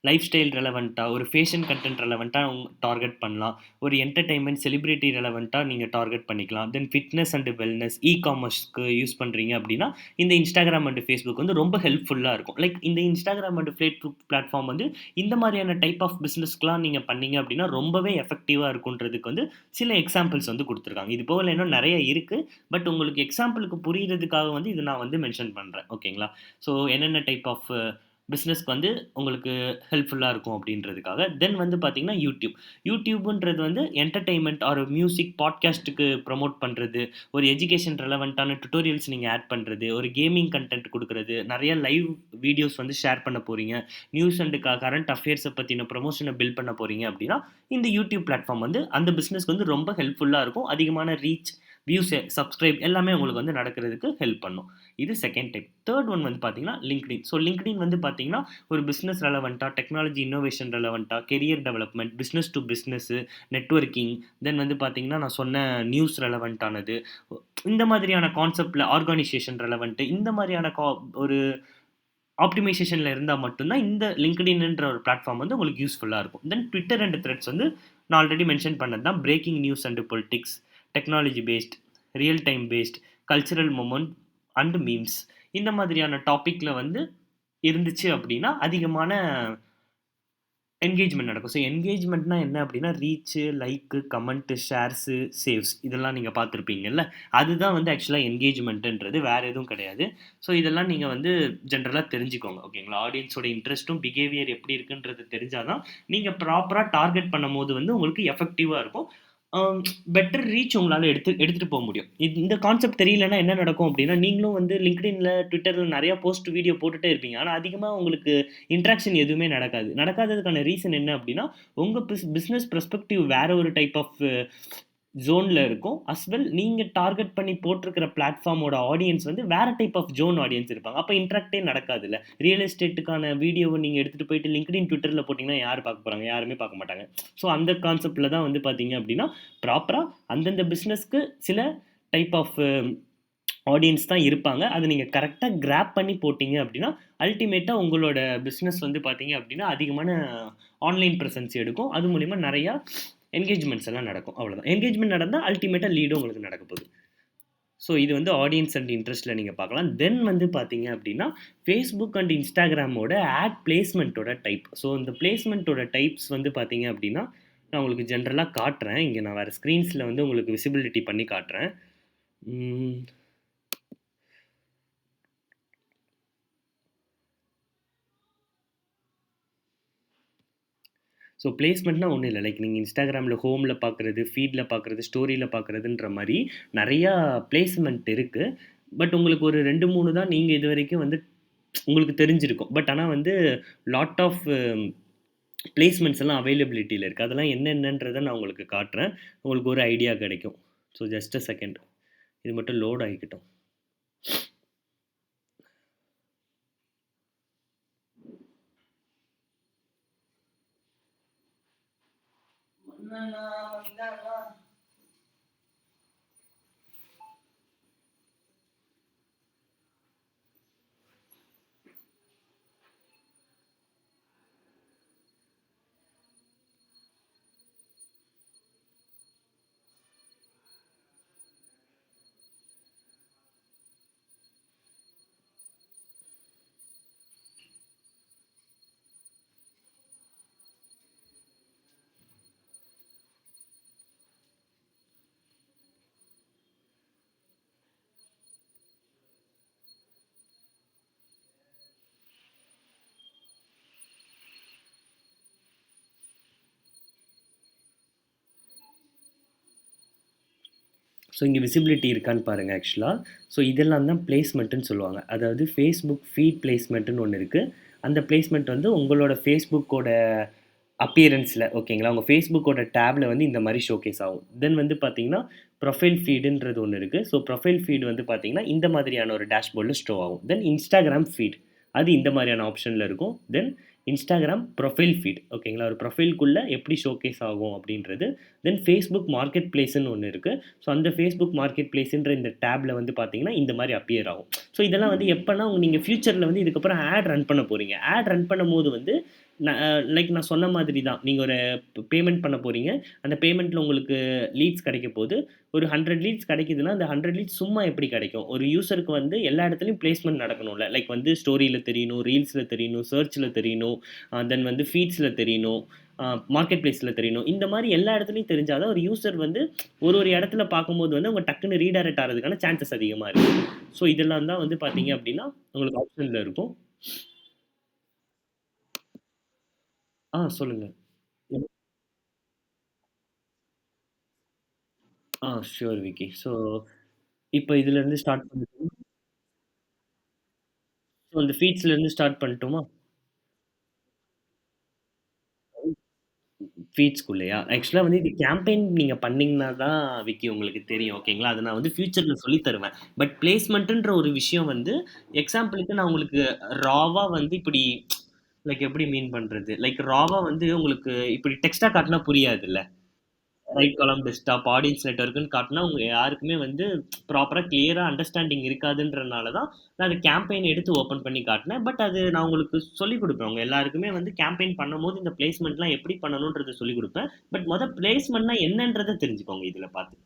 லைஃப் ஸ்டைல் ரெலவெண்ட்டாக, ஒரு ஃபேஷன் கண்டென்ட் ரெலவெண்ட்டாக டார்கெட் பண்ணலாம். ஒரு என்டர்டெயின்மெண்ட், செலிபிரிட்டி ரெலவெண்ட்டாக நீங்கள் டார்கெட் பண்ணிக்கலாம். தென் ஃபிட்னஸ் அண்ட் வெல்னஸ், காமர்ஸ்க்கு யூஸ் பண்ணுறீங்க அப்படின்னா இந்த இன்ஸ்டாகிராம் அண்ட் ஃபேஸ்புக் வந்து ரொம்ப ஹெல்ப்ஃபுல்லாக இருக்கும். லைக் இந்த இன்ஸ்டாகிராம் அண்ட் ஃபேஸ்புக் பிளாட்ஃபார்ம் வந்து இந்த மாதிரியான டைப் ஆஃப் பிஸ்னஸ்க்குலாம் நீங்கள் பண்ணீங்க அப்படின்னா ரொம்பவே எஃபெக்டிவாக இருக்குன்றதுக்கு வந்து சில எக்ஸாம்பிள்ஸ் வந்து கொடுத்துருக்காங்க. இது போல இன்னும் நிறைய இருக்குது. பட் உங்களுக்கு எக்ஸாம்பிளுக்கு புரியுறதுக்காக வந்து இது நான் வந்து மென்ஷன் பண்ணுறேன். ஓகேங்களா? ஸோ என்னென்ன டைப் ஆஃப் பிஸ்னஸ்க்கு வந்து உங்களுக்கு ஹெல்ப்ஃபுல்லாக இருக்கும் அப்படின்றதுக்காக. தென் வந்து பார்த்தீங்கன்னா யூடியூப்ன்றது வந்து என்டர்டெயின்மெண்ட் ஆர் மியூசிக் பாட்காஸ்ட்டுக்கு ப்ரமோட் பண்ணுறது, ஒரு எஜுகேஷன் ரெலவெண்ட்டான டுட்டோரியல்ஸ் நீங்கள் ஆட் பண்ணுறது, ஒரு கேமிங் கண்டென்ட் கொடுக்குறது, நிறைய லைவ் வீடியோஸ் வந்து ஷேர் பண்ண போகிறீங்க, நியூஸ் அண்ட் கரண்ட் அஃபேர்ஸை பற்றின ப்ரொமோஷனை பில்ட் பண்ண போகிறீங்க அப்படின்னா இந்த யூடியூப் பிளாட்ஃபார்ம் வந்து அந்த பிஸ்னஸ்க்கு வந்து ரொம்ப ஹெல்ப்ஃபுல்லாக இருக்கும். அதிகமான ரீச், வியூஸ், சப்ஸ்கிரைப் எல்லாமே உங்களுக்கு வந்து நடக்கிறதுக்கு ஹெல்ப் பண்ணும். இது செகண்ட் டைப். தேர்ட் ஒன் வந்து பார்த்தீங்கன்னா லிங்க்டின். ஸோ லிங்க்டின் வந்து பார்த்தீங்கன்னா ஒரு பிஸ்னஸ் ரெலவெண்ட்டாக, டெக்னாலஜி இன்னோவேஷன் ரெலவெண்ட்டாக, career development, business to business, networking, then வந்து பார்த்தீங்கன்னா நான் சொன்ன நியூஸ் ரெலவெண்ட்டானது, இந்த மாதிரியான கான்செப்டில் ஆர்கனைசேஷன் ரெலவெண்ட்டு, இந்த மாதிரியான ஒரு ஆப்டிமைசேஷனில் இருந்தால் மட்டும்தான் இந்த லிங்க்டின்ன்ற ஒரு பிளாட்ஃபார்ம் வந்து உங்களுக்கு யூஸ்ஃபுல்லாக இருக்கும். தென் ட்விட்டர் அண்ட் த்ரெட்ஸ் வந்து நான் ஆல்ரெடி மென்ஷன் பண்ணது தான். Breaking news and politics, technology based, real time based, cultural moment and memes, இந்த மாதிரியான டாப்பிக்கில் வந்து இருந்துச்சு அப்படின்னா அதிகமான என்கேஜ்மெண்ட் நடக்கும். ஸோ என்கேஜ்மெண்ட்னா என்ன அப்படின்னா reach, like, comment, shares, saves இதெல்லாம் நீங்கள் பார்த்துருப்பீங்கல்ல. அதுதான் வந்து ஆக்சுவலாக என்கேஜ்மெண்ட்டுன்றது, வேறு எதுவும் கிடையாது. ஸோ இதெல்லாம் நீங்கள் வந்து ஜென்ரலாக தெரிஞ்சுக்கோங்க. ஓகேங்களா? ஆடியன்ஸோட இன்ட்ரெஸ்ட்டும் பிஹேவியர் எப்படி இருக்குன்றது தெரிஞ்சால் தான் நீங்கள் ப்ராப்பராக டார்கெட் பண்ணும்போது வந்து உங்களுக்கு எஃபெக்டிவாக இருக்கும். பெட்டர் ரீச் உங்களால் எடுத்துகிட்டு போக முடியும். இந்த கான்செப்ட் தெரியலன்னா என்ன நடக்கும் அப்படின்னா நீங்களும் வந்து லிங்க்டின்ல, ட்விட்டர்ல நிறையா போஸ்ட், வீடியோ போட்டுட்டே இருப்பீங்க. ஆனால் அதிகமாக உங்களுக்கு இன்ட்ராக்ஷன் எதுவுமே நடக்காது. நடக்காததுக்கான ரீசன் என்ன அப்படின்னா உங்கள் பிஸ்னஸ் பெர்ஸ்பெக்டிவ் வேற ஒரு டைப் ஆஃப் ஜோன்ல இருக்கும். அஸ் வெல் நீங்க டார்கெட் பண்ணி போட்டிருக்கிற பிளாட்ஃபார்மோட ஆடியன்ஸ் வந்து வேற டைப் ஆஃப் ஜோன் ஆடியன்ஸ் இருப்பாங்க. அப்ப இன்டராக்டே நடக்காதுல்ல. ரியல் எஸ்டேட்டுக்கான வீடியோவ நீங்க எடுத்துட்டு போயிட்டு லிங்க்டின், ட்விட்டர்ல போட்டீங்கன்னா யார் பார்க்க போறாங்க? யாருமே பார்க்க மாட்டாங்க. ஸோ அந்த கான்செப்ட்ல தான் வந்து பார்த்தீங்க அப்படின்னா, ப்ராப்பரா அந்தந்த பிசினஸ்க்கு சில டைப் ஆஃப் ஆடியன்ஸ் தான் இருப்பாங்க. அத நீங்க கரெக்ட்டா கிராப் பண்ணி போட்டீங்க அப்படின்னா, அல்டிமேட்டா உங்களோட பிசினஸ் வந்து பார்த்தீங்க அப்படின்னா, அதிகமான ஆன்லைன் பிரசன்ஸ் எடுக்கும். அது மூலியமா நெறையா என்கேஜ்மெண்ட்ஸ் எல்லாம் நடக்கும். அவ்வளோதான். என்கேஜ்மெண்ட் நடந்தா அல்டிமேட்டா லீடும் உங்களுக்கு நடக்க போகுது. ஸோ இது வந்து ஆடியன்ஸ் அண்ட் இன்ட்ரெஸ்ட்ல நீங்க பார்க்கலாம். தென் வந்து பார்த்தீங்க அப்படின்னா, Facebook அண்ட் Instagramமோட ஆட் பிளேஸ்மென்ட்டோட டைப். ஸோ இந்த பிளேஸ்மென்ட்டோட டைப்ஸ் வந்து பார்த்தீங்க அப்படின்னா, நான் உங்களுக்கு ஜெனரலா காட்டுறேன். இங்க நான் வேற ஸ்க்ரீன்ஸ்ல வந்து உங்களுக்கு விசிபிலிட்டி பண்ணி காட்டுறேன். ம். ஸோ பிளேஸ்மெண்ட்னா ஒண்ணும் இல்ல. லைக் நீங்க Instagramல ஹோம்ல பார்க்குறது, ஃபீட்ல பார்க்குறது, ஸ்டோரியில பார்க்குறதுன்ற மாரி நெறையா பிளேஸ்மென்ட் இருக்கு. பட் உங்களுக்கு ஒரு 2, 3 தான் நீங்க இதுவரைக்கும் வந்து உங்களுக்கு தெரிஞ்சிருக்கும். பட் ஆனா வந்து லாட் ஆஃப் பிளேஸ்மெண்ட்ஸ் எல்லாம் அவைலபிலிட்டில இருக்கு. அதெல்லாம் என்னென்னன்றத நான் உங்களுக்கு காட்டுறேன். உங்களுக்கு ஒரு ஐடியா கிடைக்கும். So just a second. இது மட்டும் லோட் ஆகிக்கட்டும். ஸோ இங்கே விசிபிலிட்டி இருக்கான்னு பாருங்கள் ஆக்சுவலாக. ஸோ இதெல்லாம் தான் பிளேஸ்மெண்ட்டுன்னு சொல்லுவாங்க. அதாவது ஃபேஸ்புக் ஃபீட் பிளேஸ்மெண்ட்டுன்னு ஒன்று இருக்குது. அந்த பிளேஸ்மெண்ட் வந்து உங்களோட ஃபேஸ்புக்கோட அப்பியரன்ஸில் ஓகேங்களா, உங்கள் ஃபேஸ்புக்கோட டேப்பில் வந்து இந்த மாதிரி ஷோகேஸ் ஆகும். தென் வந்து பார்த்தீங்கன்னா ப்ரொஃபைல் ஃபீடுன்றது ஒன்று இருக்குது. ஸோ ப்ரொஃபைல் ஃபீடு வந்து பார்த்தீங்கன்னா இந்த மாதிரியான ஒரு டேஷ்போர்டில் ஸ்டோ ஆகும். தென் இன்ஸ்டாகிராம் ஃபீட் அது இந்த மாதிரியான ஆப்ஷனில் இருக்கும். தென் இன்ஸ்டாகிராம் ப்ரொஃபைல் ஃபீட் ஓகேங்களா, ஒரு ப்ரொஃபைல்குள்ளே எப்படி ஷோகேஸ் ஆகும் அப்படின்றது. தென் ஃபேஸ்புக் மார்க்கெட் பிளேஸ்ன்னு ஒன்று இருக்குது. ஸோ அந்த ஃபேஸ்புக் மார்க்கெட் பிளேஸ்ன்ற இந்த டேப்பில் வந்து பார்த்தீங்கன்னா இந்த மாதிரி அப்பியர் ஆகும். ஸோ இதெல்லாம் வந்து எப்போனா நீங்கள் ஃபியூச்சரில் வந்து இதுக்கப்புறம் ஆட் ரன் பண்ண போகிறீங்க. ஆட் ரன் பண்ணும்போது வந்து லைக் நான் சொன்ன மாதிரி தான், நீங்கள் ஒரு பேமெண்ட் பண்ண போகிறீங்க. அந்த பேமெண்ட்டில் உங்களுக்கு லீட்ஸ் கிடைக்க போது. ஒரு 100 லீட்ஸ் கிடைக்குதுன்னா அந்த 100 லீட்ஸ் சும்மா எப்படி கிடைக்கும்? ஒரு யூசருக்கு வந்து எல்லா இடத்துலையும் பிளேஸ்மெண்ட் நடக்கணும்ல. லைக் வந்து ஸ்டோரியில் தெரியணும், ரீல்ஸில் தெரியணும், சர்ச்சில் தெரியணும், தென் வந்து ஃபீட்ஸில் தெரியணும், மார்க்கெட் பிளேஸில் தெரியணும். இந்த மாதிரி எல்லா இடத்துலையும் தெரிஞ்சால் தான் ஒரு யூசர் வந்து ஒரு ஒரு இடத்துல பார்க்கும்போது வந்து அவங்க டக்குன்னு ரீடைரக்ட் ஆகிறதுக்கான சான்சஸ் அதிகமாக இருக்குது. ஸோ இதெல்லாம் தான் வந்து பார்த்தீங்க அப்படின்னா உங்களுக்கு ஆப்ஷனில் இருக்கும். சொல்லுங்கள். ஷூர் விக்கி. ஸோ இப்போ இதுலேருந்து ஸ்டார்ட் பண்ணட்டுமா? ஸோ அந்த ஃபீட்ஸ்லேருந்து ஸ்டார்ட் பண்ணட்டுமா? ஃபீட்ஸ்குள்ளயா? ஆக்சுவலா வந்து இது கேம்பெயின் நீங்க பண்ணீங்கன்னா தான் விக்கி உங்களுக்கு தெரியும். ஓகேங்களா? அத நான் வந்து ஃபியூச்சர்ல சொல்லி தருவேன். பட் பிளேஸ்மென்ட்ன்ற ஒரு விஷயம் வந்து எக்ஸாம்பிளுக்கு நான் உங்களுக்கு ராவா வந்து இப்டி லைக் எப்படி மீன் பண்றது? லைக் ராவா வந்து உங்களுக்கு இப்டி டெக்ஸ்ட்டா காட்டுனா புரியாதுல்ல. ரைட் காலம் டெஸ்க்டாப், ஆடியன்ஸ் நெட்வொர்க்ன்னு காட்டுனா, உங்க யாருக்குமே வந்து ப்ராப்பரா கிளியரா அண்டர்ஸ்டாண்டிங் இருக்காதுன்றனால தான், நான் அது கேம்பெயின் எடுத்து ஓப்பன் பண்ணி காட்டுனேன். பட் அது நான் உங்களுக்கு சொல்லிக் குடுப்பேன். உங்க எல்லாருக்குமே வந்து கேம்பெயின் பண்ணும்போது இந்த பிளேஸ்மென்ட்லாம் எப்படி பண்ணணும்ன்றத சொல்லிக் குடுப்பேன். பட் பிளேஸ்மென்ட்னா என்னன்றத தெரிஞ்சுக்கோங்க இதுல பார்த்து.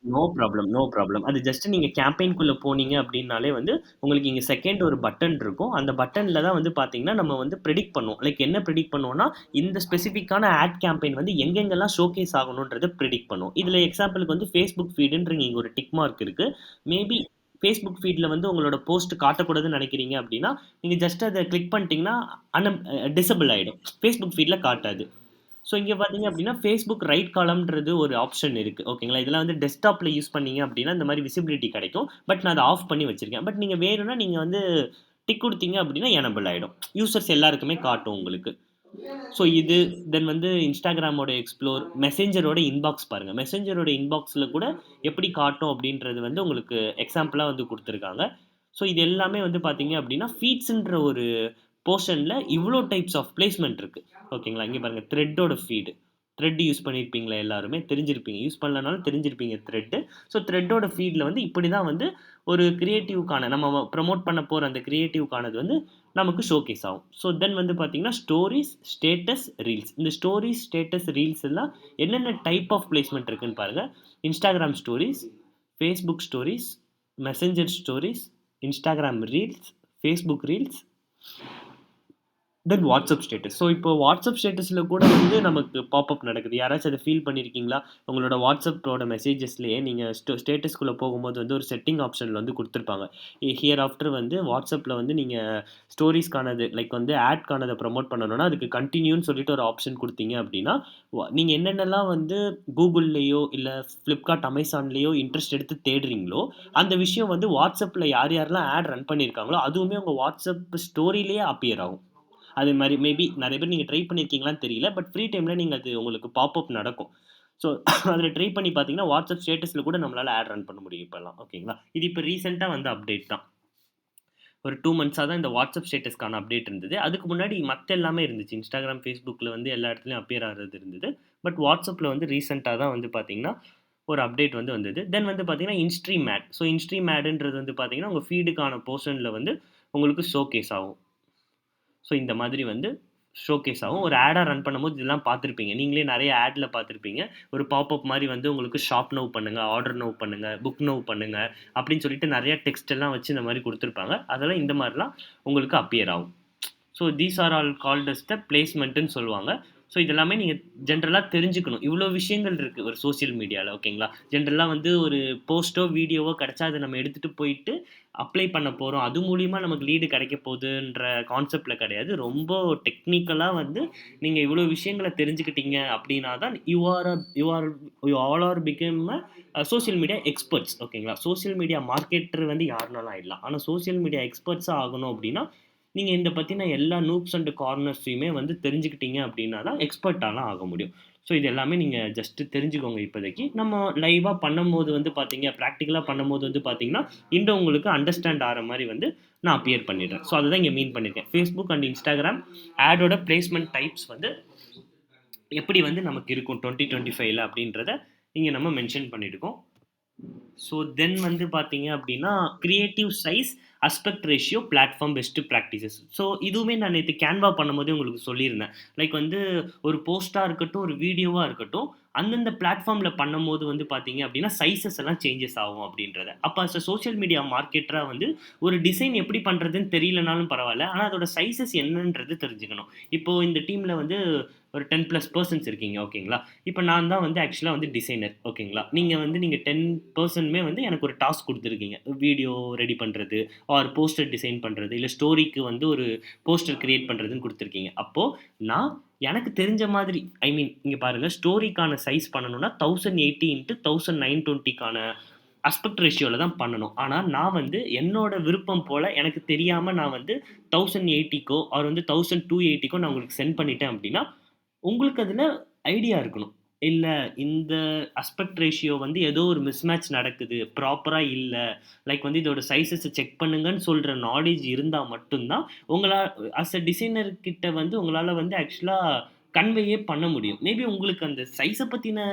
No problem, no problem. அது ஜஸ்ட் நீங்க கேம்பெயின்குள்ள போனீங்க அப்டின்னாலே வந்து, உங்களுக்கு இங்க செகண்ட் ஒரு பட்டன் இருக்கும். அந்த பட்டன்ல தான் வந்து பார்த்தீங்கன்னா, நம்ம வந்து பிரெடிக்ட் பண்ணுவோம். லைக் என்ன பிரெடிக்ட் பண்ணுவோம்னா, இந்த ஸ்பெசிஃபிக்கான ஆட் கேம்பெயின் வந்து எங்கெங்கெல்லாம் ஷோகேஸ் ஆகணும்ன்றத பிரெடிக்ட் பண்ணுவோம். இதுல எக்ஸாம்பிளுக்கு வந்து Facebook ஃபீடுன்ற இங்க ஒரு டிக் மார்க் இருக்கு. மேபி Facebook ஃபீட்ல வந்து உங்களோட போஸ்ட் காட்டக்கூடாதுன்னு நெனைக்கிறீங்க அப்டின்னா, நீங்க ஜஸ்ட் அத கிளிக் பண்ணிட்டீங்கன்னா, டிசபிள் ஆயிடும். Facebook ஃபீட்ல காட்டாது. ஸோ இங்க பார்த்தீங்க அப்படின்னா, Facebook ரைட் காலம்ன்றது ஒரு ஆப்ஷன் இருக்கு. ஓகேங்களா? இதெல்லாம் வந்து டெஸ்க்டாப்ல யூஸ் பண்ணீங்க அப்படின்னா, இந்த மாரி விசிபிலிட்டி கிடைக்கும். பட் நான் அத ஆஃப் பண்ணி வச்சிருக்கேன். பட் நீங்க வேணும்னா நீங்க வந்து டிக் குடுத்தீங்க அப்படின்னா எனபிள் ஆயிடும். யூசர்ஸ் எல்லாருக்குமே காட்டும் உங்களுக்கு. ஸோ இது தென் வந்து Instagramமோட எக்ஸ்ப்ளோர், மெசேஞ்சரோட இன்பாக்ஸ் பாருங்க. மெசேஞ்சரோட இன்பாக்ஸ்ல கூட எப்படி காட்டும் அப்படின்றது வந்து உங்களுக்கு எக்ஸாம்பிளா வந்து குடுத்துருக்காங்க. ஸோ இது எல்லாமே வந்து பார்த்தீங்க அப்படின்னா, ஃபீட்ஸ்ன்ற ஒரு போர்ஷன்ல இவ்ளோ டைப்ஸ் ஆஃப் பிளேஸ்மென்ட் இருக்கு. ஓகேங்களா? இங்க பாருங்க த்ரெட்டோட ஃபீடு. த்ரெட் யூஸ் பண்ணியிருப்பீங்களா எல்லாருமே? தெரிஞ்சிருப்பீங்க. யூஸ் பண்ணலனாலும் தெரிஞ்சிருப்பீங்க த்ரெட். ஸோ த்ரெட்டோட ஃபீட்ல வந்து இப்படி தான் வந்து ஒரு கிரியேட்டிவ்க்கான நம்ம ப்ரமோட் பண்ண போற அந்த கிரியேட்டிவ்க்கானது வந்து நமக்கு ஷோகேஸ் ஆகும். ஸோ தென் வந்து பார்த்தீங்கன்னா, ஸ்டோரீஸ், ஸ்டேட்டஸ், ரீல்ஸ். இந்த ஸ்டோரீஸ், ஸ்டேட்டஸ், ரீல்ஸ் எல்லாம் என்னென்ன டைப் ஆஃப் பிளேஸ்மென்ட் இருக்குன்னு பாருங்க. Instagram stories, Facebook stories, messenger stories, Instagram reels, Facebook reels, தென் வாட்ஸ்அப் ஸ்டேட்டஸ். ஸோ இப்போ வாட்ஸ்அப் ஸ்டேட்டஸில் கூட வந்து நமக்கு பாப்அப் நடக்குது. யாராச்சும் அதை ஃபீல் பண்ணியிருக்கீங்களா? உங்களோட வாட்ஸ்அப்போட மெசேஜஸ்லேயே நீங்கள் ஸ்டேட்டஸ்குள்ளே போகும்போது வந்து ஒரு செட்டிங் ஆப்ஷனில் வந்து கொடுத்துருப்பாங்க. ஹியர் ஆஃப்டர் வந்து வாட்ஸ்அப்பில் வந்து நீங்கள் ஸ்டோரிஸ்க்கானது லைக் வந்து ஆட்கானதை ப்ரமோட் பண்ணணும்னா அதுக்கு கண்டினியூன்னு சொல்லிட்டு ஒரு ஆப்ஷன் கொடுத்தீங்க அப்படின்னா, நீங்கள் என்னென்னலாம் வந்து கூகுள்லேயோ இல்லை ஃப்ளிப்கார்ட், அமேசான்லேயோ இன்ட்ரெஸ்ட் எடுத்து தேடுறீங்களோ, அந்த விஷயம் வந்து வாட்ஸ்அப்பில் யார் யாரெல்லாம் ஆட் ரன் பண்ணியிருக்காங்களோ அதுவுமே உங்கள் வாட்ஸ்அப் ஸ்டோரியிலேயே அப்பியர் ஆகும். அது மாரி மேபி நெறைய பேர் நீங்க ட்ரை பண்ணியிருக்கீங்களான்னு தெரியல. பட் ஃப்ரீ டைம்ல நீங்க அது உங்களுக்கு பாப்அப் நடக்கும். ஸோ அதில ட்ரை பண்ணி பார்த்தீங்கன்னா, வாட்ஸ்அப் ஸ்டேட்டஸ்ல கூட நம்மளால ஆட் ரன் பண்ண முடியும் இப்பல்லாம். ஓகேங்களா? இது இப்ப ரீசென்ட்டா வந்த அப்டேட் தான். ஒரு 2 மந்த்ஸா தான் இந்த வாட்ஸ்அப் ஸ்டேட்டஸ்க்கான அப்டேட் இருந்தது. அதுக்கு முன்னாடி மத்த எல்லாமே இருந்துச்சு. Instagram, Facebookல வந்து எல்லா இடத்துலயும் அப்பியர் ஆகுறது இருந்தது. பட் வாட்ஸ்அப்ல வந்து ரீசென்ட்டா தான் வந்து பார்த்தீங்கன்னா, ஒரு அப்டேட் வந்து வந்தது. தென் வந்து பார்த்தீங்கன்னா, இன்ஸ்ட்ரீம் ஆட். ஸோ இன்ஸ்ட்ரீம் ஆடுன்றது வந்து பார்த்தீங்கன்னா, உங்க ஃபீடுக்கான போர்ஷன்ல வந்து உங்களுக்கு ஷோகேஸ் ஆகும். ஸோ இந்த மாதிரி வந்து ஷோகேஸ் ஆகும். ஒரு ஆடா ரன் பண்ணும்போது இதெல்லாம் பார்த்துருப்பீங்க. நீங்களே நெறைய ஆட்ல பார்த்துருப்பீங்க. ஒரு பாப்அப் மாரி வந்து உங்களுக்கு ஷாப் நவ் பண்ணுங்க, ஆர்டர் நவ் பண்ணுங்க, புக் நவ் பண்ணுங்க அப்படின்னு சொல்லிட்டு நெறைய டெக்ஸ்ட் எல்லாம் வச்சு இந்த மாரி குடுத்துருப்பாங்க. அதெல்லாம் இந்த மாரிலாம் உங்களுக்கு அப்பியர் ஆகும். So these are all called as the பிளேஸ்மென்ட்ன்னு சொல்லுவாங்க. ஸோ இதெல்லாமே நீங்க ஜென்ரலா தெரிஞ்சுக்கணும். இவ்ளோ விஷயங்கள் இருக்கு ஒரு சோசியல் மீடியால ஓகேங்களா? ஜென்ரலா வந்து ஒரு போஸ்ட்டோ, வீடியோவோ கிடைச்சா அத நம்ம எடுத்துட்டு போயிட்டு அப்ளை பண்ண போறோம். அது மூலியமா நமக்கு லீடு கிடைக்க போதுன்ற கான்செப்ட்ல கிடையாது. ரொம்ப டெக்னிக்கலா வந்து நீங்க இவ்ளோ விஷயங்கள தெரிஞ்சுக்கிட்டீங்க அப்டின்னா தான் you all R become social media experts ஓகேங்களா? சோசியல் மீடியா மார்க்கெட்டர் வந்து யாருனாலும் ஆயிடலாம். ஆனா சோசியல் மீடியா எக்ஸ்பர்ட்ஸா ஆகணும் அப்டின்னா, நீங்க இந்த பத்தின எல்லா நூப்ஸ் அண்ட் கார்னர்ஸையுமே வந்து தெரிஞ்சுக்கிட்டீங்க அப்டின்னா தான் எக்ஸ்பர்ட்டாலாம் ஆக முடியும். ஸோ இது எல்லாமே நீங்க ஜஸ்ட் தெரிஞ்சுக்கோங்க இப்போதைக்கு. நம்ம லைவா பண்ணும்போது வந்து பார்த்தீங்க பிராக்டிகலா பண்ணும்போது வந்து பார்த்தீங்கன்னா, இன்னும் உங்களுக்கு அண்டர்ஸ்டாண்ட் ஆற மாரி வந்து நான் அப்பியர் பண்ணிடுறேன். ஸோ அதுதான் இங்க மீன் பண்ணியிருக்கேன். Facebook அண்ட் Instagram ஆடோட பிளேஸ்மென்ட் டைப்ஸ் வந்து எப்படி வந்து நமக்கு இருக்கும் 2025ல அப்படின்றத இங்க நம்ம மென்ஷன் பண்ணியிருக்கோம். ஸோ தென் வந்து பார்த்தீங்க அப்படின்னா, creative size, aspect ratio, platform best practices. So இதுவுமே நான் நேத்து கேன்வா பண்ணும்போதே உங்களுக்கு சொல்லியிருந்தேன். லைக் வந்து ஒரு போஸ்ட்டா இருக்கட்டும், ஒரு வீடியோவா இருக்கட்டும், அந்தந்த பிளாட்ஃபார்ம்ல பண்ணும்போது வந்து பார்த்தீங்க அப்படின்னா, சைஸஸ் எல்லாம் சேஞ்சஸ் ஆகும் அப்படின்றத. அப்ப அஸ் அ சோசியல் மீடியா மார்க்கெட்டரா வந்து ஒரு டிசைன் எப்படி பண்றதுன்னு தெரியலனாலும் பரவால்ல. ஆனா அதோட சைஸஸ் என்னன்றது தெரிஞ்சுக்கணும். இப்போ இந்த டீம்ல வந்து ஒரு 10 பிளஸ் பெர்சன்ஸ் இருக்கீங்க ஓகேங்களா? இப்ப நான் தான் வந்து ஆக்சுவலா வந்து டிசைனர் ஓகேங்களா? நீங்க 10 பெர்சனுமே வந்து எனக்கு ஒரு டாஸ்க் குடுத்துருக்கீங்க. வீடியோ ரெடி பண்றது, ஆர் போஸ்டர் டிசைன் பண்றது, இல்ல ஸ்டோரிக்கு வந்து ஒரு போஸ்டர் கிரியேட் பண்றதுன்னு குடுத்துருக்கீங்க. அப்போ நான் எனக்கு தெரிஞ்ச மாதிரி இங்க பாருங்க ஸ்டோரிக்கான சைஸ் பண்ணணும்னா 1080 இன்டு 1920க்கான அஸ்பெக்ட் ரேஷியோல தான் பண்ணணும். ஆனா நான் வந்து என்னோட விருப்பம் போல எனக்கு தெரியாம நான் வந்து 1080க்கோ ஆர் வந்து 1280க்கோ நான் உங்களுக்கு சென்ட் பண்ணிட்டேன் அப்டின்னா, உங்களுக்கு அதுல ஐடியா இருக்கணும். இல்ல இந்த அஸ்பெக்ட் ரேஷியோ வந்து ஏதோ ஒரு மிஸ்மேட்ச் நடக்குது. ப்ராப்பரா இல்ல. லைக் வந்து இதோட சைஸஸ செக் பண்ணுங்கன்னு சொல்ற நாலேட்ஜ் இருந்தா மட்டும் தான், உங்களா அஸ் அ டிசைனர் கிட்ட வந்து உங்களால வந்து ஆக்சுவலா கன்வேயே பண்ண முடியும். மேபி உங்களுக்கு அந்த சைஸ பத்தின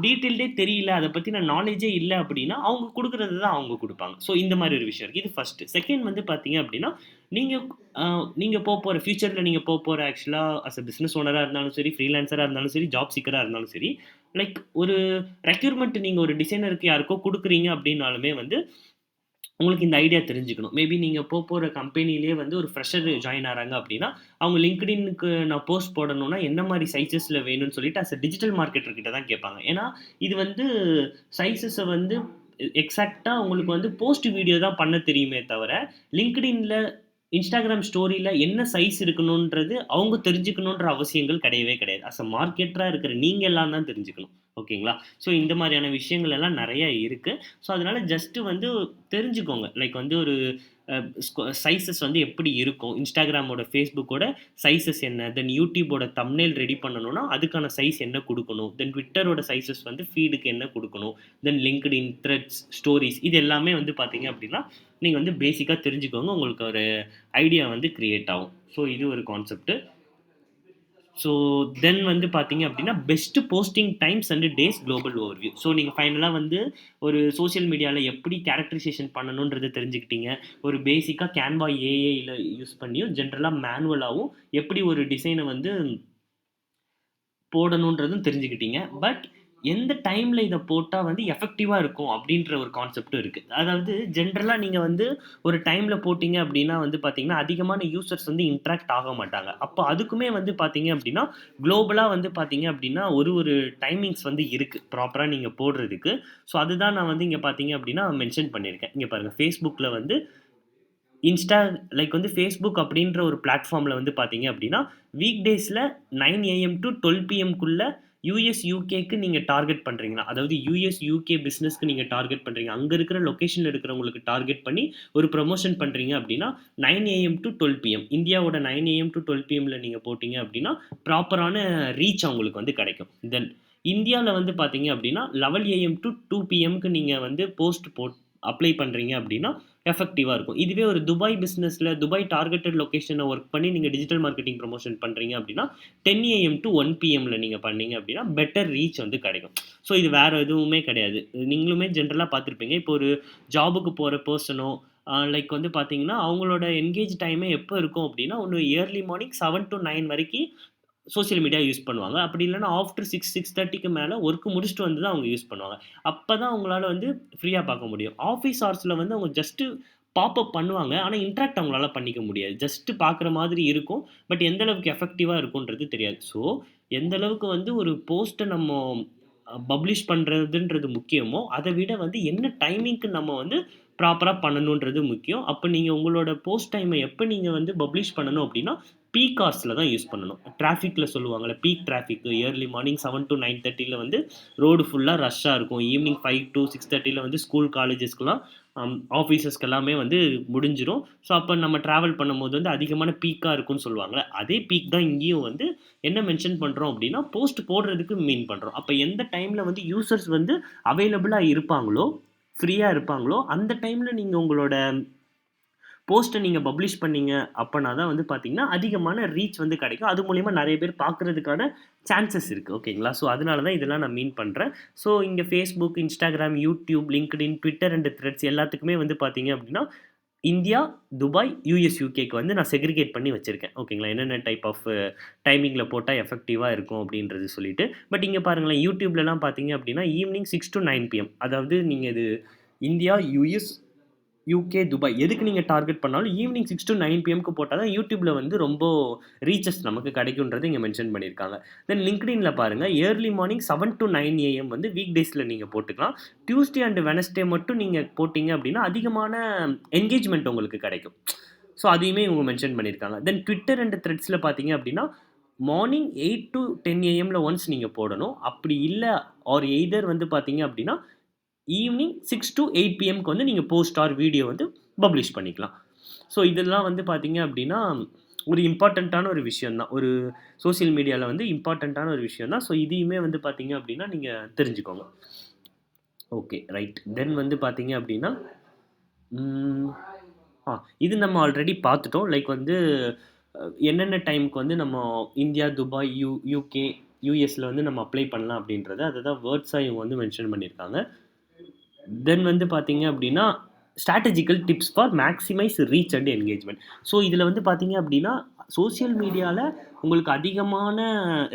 டீட்டெயில்டே தெரியல. அத பத்தின நாலேட்ஜே இல்ல அப்டின்னா, அவங்க குடுக்குறது தான் அவங்க குடுப்பாங்க. ஸோ இந்த மாரி ஒரு விஷயம் இருக்கு. இது ஃபர்ஸ்ட். செகண்ட் வந்து பார்த்தீங்க அப்டின்னா, நீங்க அ நீங்க ஃபியூச்சர்ல நீங்க போப்போற ஆக்சுவலா அஸ் அ பிசினஸ் ஓனரா இருந்தாலும் சரி, ஃப்ரீலான்சரா இருந்தாலும் சரி, ஜாப் சீக்கரா இருந்தாலும் சரி, லைக் ஒரு ரெக்யூர்மென்ட் நீங்க ஒரு டிசைனருக்கு யாருக்கோ குடுக்குறீங்க அப்டின்னாலுமே வந்து, உங்களுக்கு இந்த ஐடியா தெரிஞ்சுக்கணும். மேபி நீங்க போற கம்பெனியிலேயே வந்து ஒரு ஃப்ரெஷர் ஜாயின் ஆறாங்க அப்டின்னா, அவங்க லிங்க்டின்க்கு நான் போஸ்ட் போடணும்னா, என்ன மாரி சைஸஸ்ல வேணும்னு சொல்லிட்டு அஸ் அ டிஜிட்டல் மார்க்கெட்டர் கிட்ட தான் கேட்பாங்க. ஏன்னா, இது வந்து சைஸஸ வந்து எக்ஸாக்ட்டா உங்களுக்கு வந்து போஸ்ட் வீடியோ தான் பண்ண தெரியுமே தவிர, லிங்க்டின்ல, Instagram ஸ்டோரில என்ன சைஸ் இருக்கணுன்றது அவங்க தெரிஞ்சுக்கணுன்ற அவசியங்கள் கிடையவே கிடையாது. அஸ் அ மார்க்கெட்டரா இருக்கிற நீங்க எல்லாம் தான் தெரிஞ்சுக்கணும். ஓகேங்களா? ஸோ இந்த மாரியான விஷயங்கள் எல்லாம் நெறைய இருக்கு. ஸோ அதனால ஜஸ்ட் வந்து தெரிஞ்சுக்கோங்க. லைக் வந்து ஒரு அ சைஸஸ் வந்து எப்படி இருக்கும்? Instagramஓட, Facebookஓட சைஸஸ் என்ன? தென் YouTubeஓட தம்ப்நெயில் ரெடி பண்ணணும்னா, அதுக்கான சைஸ் என்ன குடுக்கணும்? தென் Twitterஓட சைஸஸ் வந்து ஃபீடுக்கு என்ன குடுக்கணும்? தென் LinkedIn, Threads, ஸ்டோரீஸ் இது எல்லாமே வந்து பார்த்தீங்க அப்படின்னா, நீங்க வந்து பேசிக்கா தெரிஞ்சுக்கோங்க. உங்களுக்கு ஒரு ஐடியா வந்து கிரியேட் ஆகும். ஸோ இது ஒரு கான்செப்ட். ஸோ தென் வந்து பார்த்தீங்க அப்படின்னா, best posting times and days global overview. So நீங்க ஃபைனலா வந்து ஒரு சோசியல் மீடியால எப்படி கேரக்டரைசேஷன் பண்ணணுன்றத தெரிஞ்சுக்கிட்டீங்க. ஒரு பேசிக்கா Canva ஏஐல யூஸ் பண்ணியும், ஜென்ரலா மேனுவலாவும் எப்படி ஒரு டிசைன வந்து போடணுன்றதும் தெரிஞ்சுக்கிட்டீங்க. பட் எந்த டைம்ல இத போட்டா வந்து எஃபெக்டிவா இருக்கும் அப்டின்ற ஒரு கான்செப்டும் இருக்கு. அதாவது ஜென்ரலா நீங்க வந்து ஒரு டைம்ல போட்டீங்க அப்டின்னா வந்து பார்த்தீங்கன்னா, அதிகமான யூசர்ஸ் வந்து இன்டராக்ட் ஆக மாட்டாங்க. அப்ப அதுக்குமே வந்து பார்த்தீங்க அப்டின்னா, குளோபலா வந்து பார்த்தீங்க அப்டின்னா, ஒரு டைமிங்ஸ் வந்து இருக்கு. ப்ராப்பரா நீங்க போடுறதுக்கு. ஸோ அதுதான் நான் வந்து இங்க பார்த்தீங்க அப்டின்னா மென்ஷன் பண்ணியிருக்கேன். இங்க பாருங்க Facebookல வந்து இன்ஸ்டா லைக் வந்து Facebook அப்படின்ற ஒரு பிளாட்ஃபார்ம்ல வந்து பார்த்தீங்க அப்படின்னா, வீக் டேஸ்ல 9 ஏஎம் டூ 12 பிஎம்க்குள்ள யுஎஸ், யுகேக்கு நீங்க டார்கெட் பண்றீங்கன்னா, அதாவது யுஎஸ், யுகே பிசினஸ்க்கு நீங்க டார்கெட் பண்றீங்க. அங்க இருக்கிற லொகேஷன்ல இருக்கிறவங்களுக்கு டார்கெட் பண்ணி ஒரு புரமோஷன் பண்றீங்க அப்படின்னா, 9 ஏஎம் டூ 12 பிஎம் இந்தியாவோட 9 ஏஎம் டூ 12 பிஎம்ல நீங்க போட்டீங்க அப்படின்னா, ப்ராப்பரான ரீச் அவங்களுக்கு வந்து கிடைக்கும். தென் இந்தியால வந்து பார்த்தீங்க அப்படின்னா, 11 ஏஎம் டூ 2 பிஎம்க்கு நீங்க வந்து போஸ்ட் அப்ளை பண்றீங்க அப்படின்னா, எஃபெக்டிவா இருக்கும். இதுவே ஒரு துபாய் பிசினஸ்ல துபாய் டார்கெட்டட் லொகேஷன்ல வொர்க் பண்ணி நீங்க டிஜிட்டல் மார்க்கெட்டிங் புரமோஷன் பண்றீங்க அப்படின்னா, 10 ஏஎம் டூ 1 பிஎம்ல நீங்க பண்ணீங்க அப்படின்னா, பெட்டர் ரீச் வந்து கிடைக்கும். ஸோ இது வேற எதுவுமே கிடையாது. நீங்களுமே ஜென்ரலா பார்த்திருப்பீங்க. இப்போ ஒரு ஜாப்க்கு போற பெர்சனோ, லைக் வந்து பார்த்தீங்கன்னா, அவங்களோட என்கேஜ் டைமே எப்ப இருக்கும் அப்படின்னா, ஒண்ணு இயர்லி மார்னிங் 7 டூ 9 வரைக்கி சோசியல் மீடியா யூஸ் பண்ணுவாங்க. அப்படி இல்லன்னா ஆஃப்டர் 6, 6:30க்கு மேல வொர்க் முடிச்சுட்டு வந்து தான் அவங்க யூஸ் பண்ணுவாங்க. அப்ப தான் அவங்களால வந்து ஃப்ரீயா பார்க்க முடியும். ஆஃபீஸ் ஹவர்ஸ்ல வந்து அவங்க ஜஸ்ட் பாப்பப் பண்ணுவாங்க. ஆனா, இன்டராக்ட் அவங்களால பண்ணிக்க முடியாது. ஜஸ்ட் பார்க்குற மாதிரி இருக்கும். பட் எந்த அளவுக்கு எஃபெக்டிவா இருக்கும்ன்றது தெரியாது. ஸோ, எந்த அளவுக்கு வந்து ஒரு போஸ்ட்ட நம்மோ பப்ளிஷ் பண்றதுன்றது முக்கியமோ, அத விட வந்து என்ன டைமிங்க்கு நம்ம வந்து ப்ராப்பரா பண்ணணுன்றது முக்கியம். அப்ப நீங்க உங்களோட போஸ்ட் டைம எப்ப நீங்க வந்து பப்ளிஷ் பண்ணணும் அப்டின்னா, பீக் ஹார்ஸ்ல தான் யூஸ் பண்ணணும். டிராஃபிக்ல சொல்லுவாங்கல்ல, peak traffic early morning 7 to 9:30ல வந்து ரோடு ஃபுல்லா ரஷ்ஷா இருக்கும். ஈவினிங் 5 டூ 6:30ல வந்து ஸ்கூல், காலேஜஸ்க்குலாம் ஆஃபீஸஸ்க்கு எல்லாமே வந்து முடிஞ்சிரும். ஸோ, அப்ப நம்ம டிராவல் பண்ணும்போது வந்து அதிகமான பீக்கா இருக்கும்னு சொல்லுவாங்கல்ல. அதே பீக் தான் இங்கேயும் வந்து என்ன மென்ஷன் பண்றோம் அப்டின்னா, போஸ்ட் போடுறதுக்கு மீன் பண்றோம். அப்ப எந்த டைம்ல வந்து யூசர்ஸ் வந்து அவைலபிளா இருப்பாங்களோ, ஃப்ரீயா இருப்பாங்களோ, அந்த டைம்ல நீங்க உங்களோட போஸ்ட்ட நீங்க பப்ளிஷ் பண்ணீங்க அப்பன்னா தான் வந்து பார்த்தீங்கன்னா, அதிகமான ரீச் வந்து கிடைக்கும். அது மூலியமா நெறைய பேர் பார்க்கறதுக்கான சான்சஸ் இருக்கு. ஓகேங்களா? ஸோ, அதனால தான் இதெல்லாம் நான் மீன் பண்றேன். ஸோ, இங்க Facebook, Instagram, YouTube, LinkedIn, Twitter and Threads எல்லாத்துக்குமே வந்து பார்த்தீங்க அப்டின்னா, இந்தியா, துபாய், யுஎஸ், யுகேக்கு வந்து நான் செக்ரிகேட் பண்ணி வச்சிருக்கேன். ஓகேங்களா? என்னென்ன டைப் ஆஃப் டைமிங்ல போட்டா எஃபெக்டிவா இருக்கும் அப்டின்றது சொல்லிட்டு. பட் இங்க பாருங்களேன், YouTubeலலாம் பார்த்தீங்க அப்டின்னா, ஈவினிங் 6 டூ 9 பிஎம். அதாவது நீங்க இது இந்தியா, யுஎஸ், யுகே, துபாய் எதுக்கு நீங்க டார்கெட் பண்ணாலும் ஈவினிங் 6 டூ 9 பிஎம்க்கு போட்டா தான் யூடியூப்ல வந்து ரொம்ப ரீச்சஸ் நமக்கு கிடைக்கும்ன்றது இங்க மென்ஷன் பண்ணியிருக்காங்க. தென் லிங்க்டின்ல பாருங்க ஏர்லி மார்னிங் 7 டூ 9 ஏஎம் வந்து வீக் டேஸ்ல நீங்க போட்டுக்கலாம். டியூஸ்டே அண்ட் வெட்னஸ்டே மட்டும் நீங்க போட்டீங்க அப்படின்னா, அதிகமான என்கேஜ்மென்ட் உங்களுக்கு கிடைக்கும். ஸோ அதையுமே இவங்க மென்ஷன் பண்ணியிருக்காங்க. தென் ட்விட்டர் அண்ட் த்ரெட்ஸ்ல பார்த்தீங்க அப்படின்னா, மார்னிங் 8 டூ 10 ஏஎம்ல ஒன்ஸ் நீங்க போடணும். அப்படி இல்ல ஆர் எய்தர் வந்து பார்த்தீங்க அப்படின்னா ஈவினிங் 6 டூ 8 பிஎம்க்கு வந்து நீங்க போஸ்ட் ஆர் வீடியோ வந்து பப்ளிஷ் பண்ணிக்கலாம். ஸோ இதெல்லாம் வந்து பார்த்தீங்க அப்டின்னா, ஒரு இம்பார்ட்டன்ட்டான ஒரு விஷயம் தான். ஒரு சோசியல் மீடியால வந்து இம்பார்ட்டன்ட்டான ஒரு விஷயம் தான். ஸோ இதையுமே வந்து பார்த்தீங்க அப்டின்னா, நீங்க தெரிஞ்சுக்கோங்க. Okay right. தென் வந்து பார்த்தீங்க அப்டின்னா, ம் ஆ இது நம்ம ஆல்ரெடி பார்த்துட்டோம். லைக் வந்து என்னென்ன டைம்க்கு வந்து நம்ம இந்தியா, துபாய், யுகே, யுஎஸ்ல வந்து நம்ம அப்ளை பண்ணலாம் அப்டின்றத அததான் வேர்ட்ஸா இவங்க வந்து மென்ஷன் பண்ணியிருக்காங்க. தென் வந்து பார்த்தீங்க அப்படின்னா, strategical tips for maximise reach and engagement. So இதில வந்து பார்த்தீங்க அப்படின்னா, சோசியல் மீடியால உங்களுக்கு அதிகமான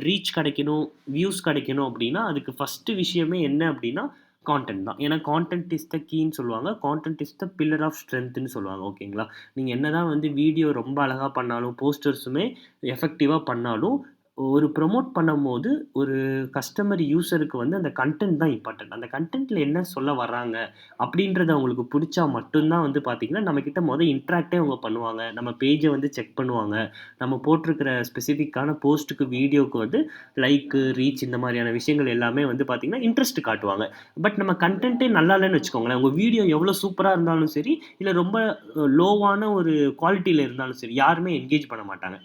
ரீச் கிடைக்கணும், வியூஸ் கிடைக்கணும் அப்படின்னா, அதுக்கு ஃபர்ஸ்ட்டு விஷயமே என்ன அப்படின்னா, கான்டென்ட் தான். ஏன்னா கான்டென்ட் இஸ் த கீன்னு சொல்லுவாங்க. Content is the pillar of ஸ்ட்ரென்த்ன்னு சொல்லுவாங்க. ஓகேங்களா? நீங்க என்னதான் வந்து வீடியோ ரொம்ப அழகா பண்ணாலும், போஸ்டர்ஸுமே எஃபெக்டிவா பண்ணாலும், ஒரு ப்ரமோட் பண்ணும்போது ஒரு கஸ்டமர் யூசருக்கு வந்து அந்த கன்டென்ட் தான் இம்பார்ட்டன்ட். அந்த கன்டென்ட்ல என்ன சொல்ல வர்றாங்க அப்படின்றது அவங்களுக்கு புடிச்சா மட்டும் தான் வந்து பார்த்தீங்கன்னா, நம்மகிட்ட இன்டராக்ட்டே அவங்க பண்ணுவாங்க. நம்ம பேஜ வந்து செக் பண்ணுவாங்க. நம்ம போட்டிருக்கிற ஸ்பெசிஃபிக்கான போஸ்ட்டுக்கு, வீடியோக்கு வந்து லைக்கு, ரீச் இந்த மாரியான விஷயங்கள் எல்லாமே வந்து பார்த்தீங்கன்னா, இன்ட்ரெஸ்ட் காட்டுவாங்க. பட் நம்ம கன்டென்ட்டே நல்லா இல்லன்னு வச்சுக்கோங்களேன், உங்க வீடியோ எவ்வளோ சூப்பரா இருந்தாலும் சரி, இல்ல ரொம்ப லோவான ஒரு குவாலிட்டில இருந்தாலும் சரி, யாருமே என்கேஜ் பண்ண மாட்டாங்க.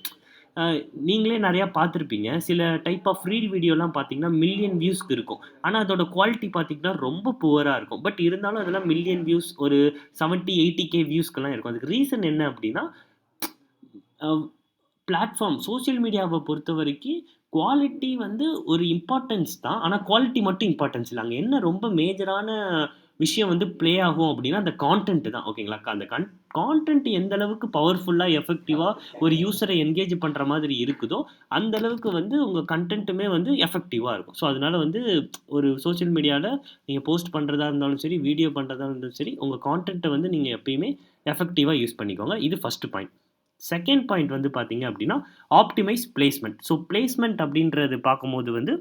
அ நீங்களே நெறையா பார்த்துருப்பீங்க. சில டைப் ஆஃப் ரீல் வீடியோலாம் பார்த்தீங்கன்னா, மில்லியன் வியூஸ்க்கு இருக்கும். ஆனா, அதோட குவாலிட்டி பார்த்தீங்கன்னா, ரொம்ப புவரா இருக்கும். பட் இருந்தாலும் அதெல்லாம் மில்லியன் வியூஸ் ஒரு 70, 80K வியூஸ்க்கெல்லாம் இருக்கும். அதுக்கு ரீசன் என்ன அப்டின்னா, அ பிளாட்ஃபார்ம் சோசியல் மீடியாவ பொறுத்தவரைக்கி, குவாலிட்டி வந்து ஒரு இம்பார்ட்டன்ஸ் தான். ஆனா, குவாலிட்டி மட்டும் இம்பார்ட்டன்ஸ் இல்ல. அங்க என்ன ரொம்ப மேஜரான விஷயம் வந்து ப்ளே ஆகும் அப்டின்னா, அந்த கான்டென்ட் தான். ஓகேங்களா? அந்த கான்டென்ட் எந்த அளவுக்கு பவர்ஃபுல்லா, எஃபெக்டிவா ஒரு யூசர என்கேஜ் பண்ற மாதிரி இருக்குதோ, அந்த அளவுக்கு வந்து உங்க கன்டென்ட்டுமே வந்து எஃபெக்டிவா இருக்கும். ஸோ, அதனால வந்து ஒரு சோசியல் மீடியால நீங்க போஸ்ட் பண்றதா இருந்தாலும் சரி, வீடியோ பண்றதா இருந்தாலும் சரி, உங்க கான்டென்ட்ட வந்து நீங்க எப்பயுமே எஃபெக்டிவா யூஸ் பண்ணிக்கோங்க. இது ஃபர்ஸ்ட் பாயிண்ட். செகண்ட் பாயிண்ட் வந்து பார்த்தீங்க அப்டின்னா, ஆப்டிமைஸ் பிளேஸ்மென்ட். ஸோ பிளேஸ்மென்ட் அப்டின்றது பார்க்கும்போது வந்து,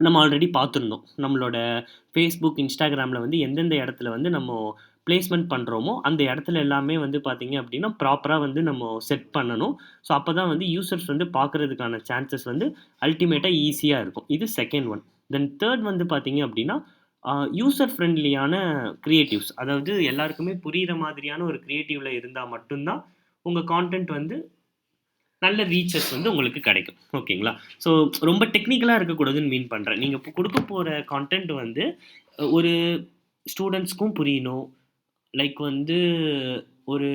நம்ம ஆல்ரெடி பார்த்துருந்தோம். நம்மளோட Facebook, Instagramல வந்து எந்தெந்த இடத்துல வந்து நம்மோ பிளேஸ்மென்ட் பண்றோமோ, அந்த இடத்துல எல்லாமே வந்து பார்த்தீங்க அப்டின்னா, ப்ராப்பரா வந்து நம்ம செட் பண்ணணும். ஸோ அப்பதான் வந்து யூசர்ஸ் வந்து பார்க்கறதுக்கான சான்சஸ் வந்து அல்டிமேட்டா ஈஸியா இருக்கும். இது செகண்ட் ஒன். தென் தேர்ட் வந்து பார்த்தீங்க அப்டின்னா, யூசர் ஃப்ரெண்ட்லியான கிரியேட்டிவ்ஸ். அதாவது எல்லாருக்குமே புரியிற மாதிரியான ஒரு கிரியேட்டிவ்ல இருந்தா மட்டும் தான், உங்க கான்டென்ட் வந்து நல்ல ரீச்சஸ் வந்து உங்களுக்கு கிடைக்கும். ஓகேங்களா? ஸோ ரொம்ப டெக்னிக்கலா இருக்கக்கூடாதுன்னு மீன் பண்றேன். நீங்க இப்ப குடுக்க போற கான்டென்ட் வந்து ஒரு ஸ்டூடண்ட்ஸ்க்கும் புரியணும். லைக் வந்து ஒரு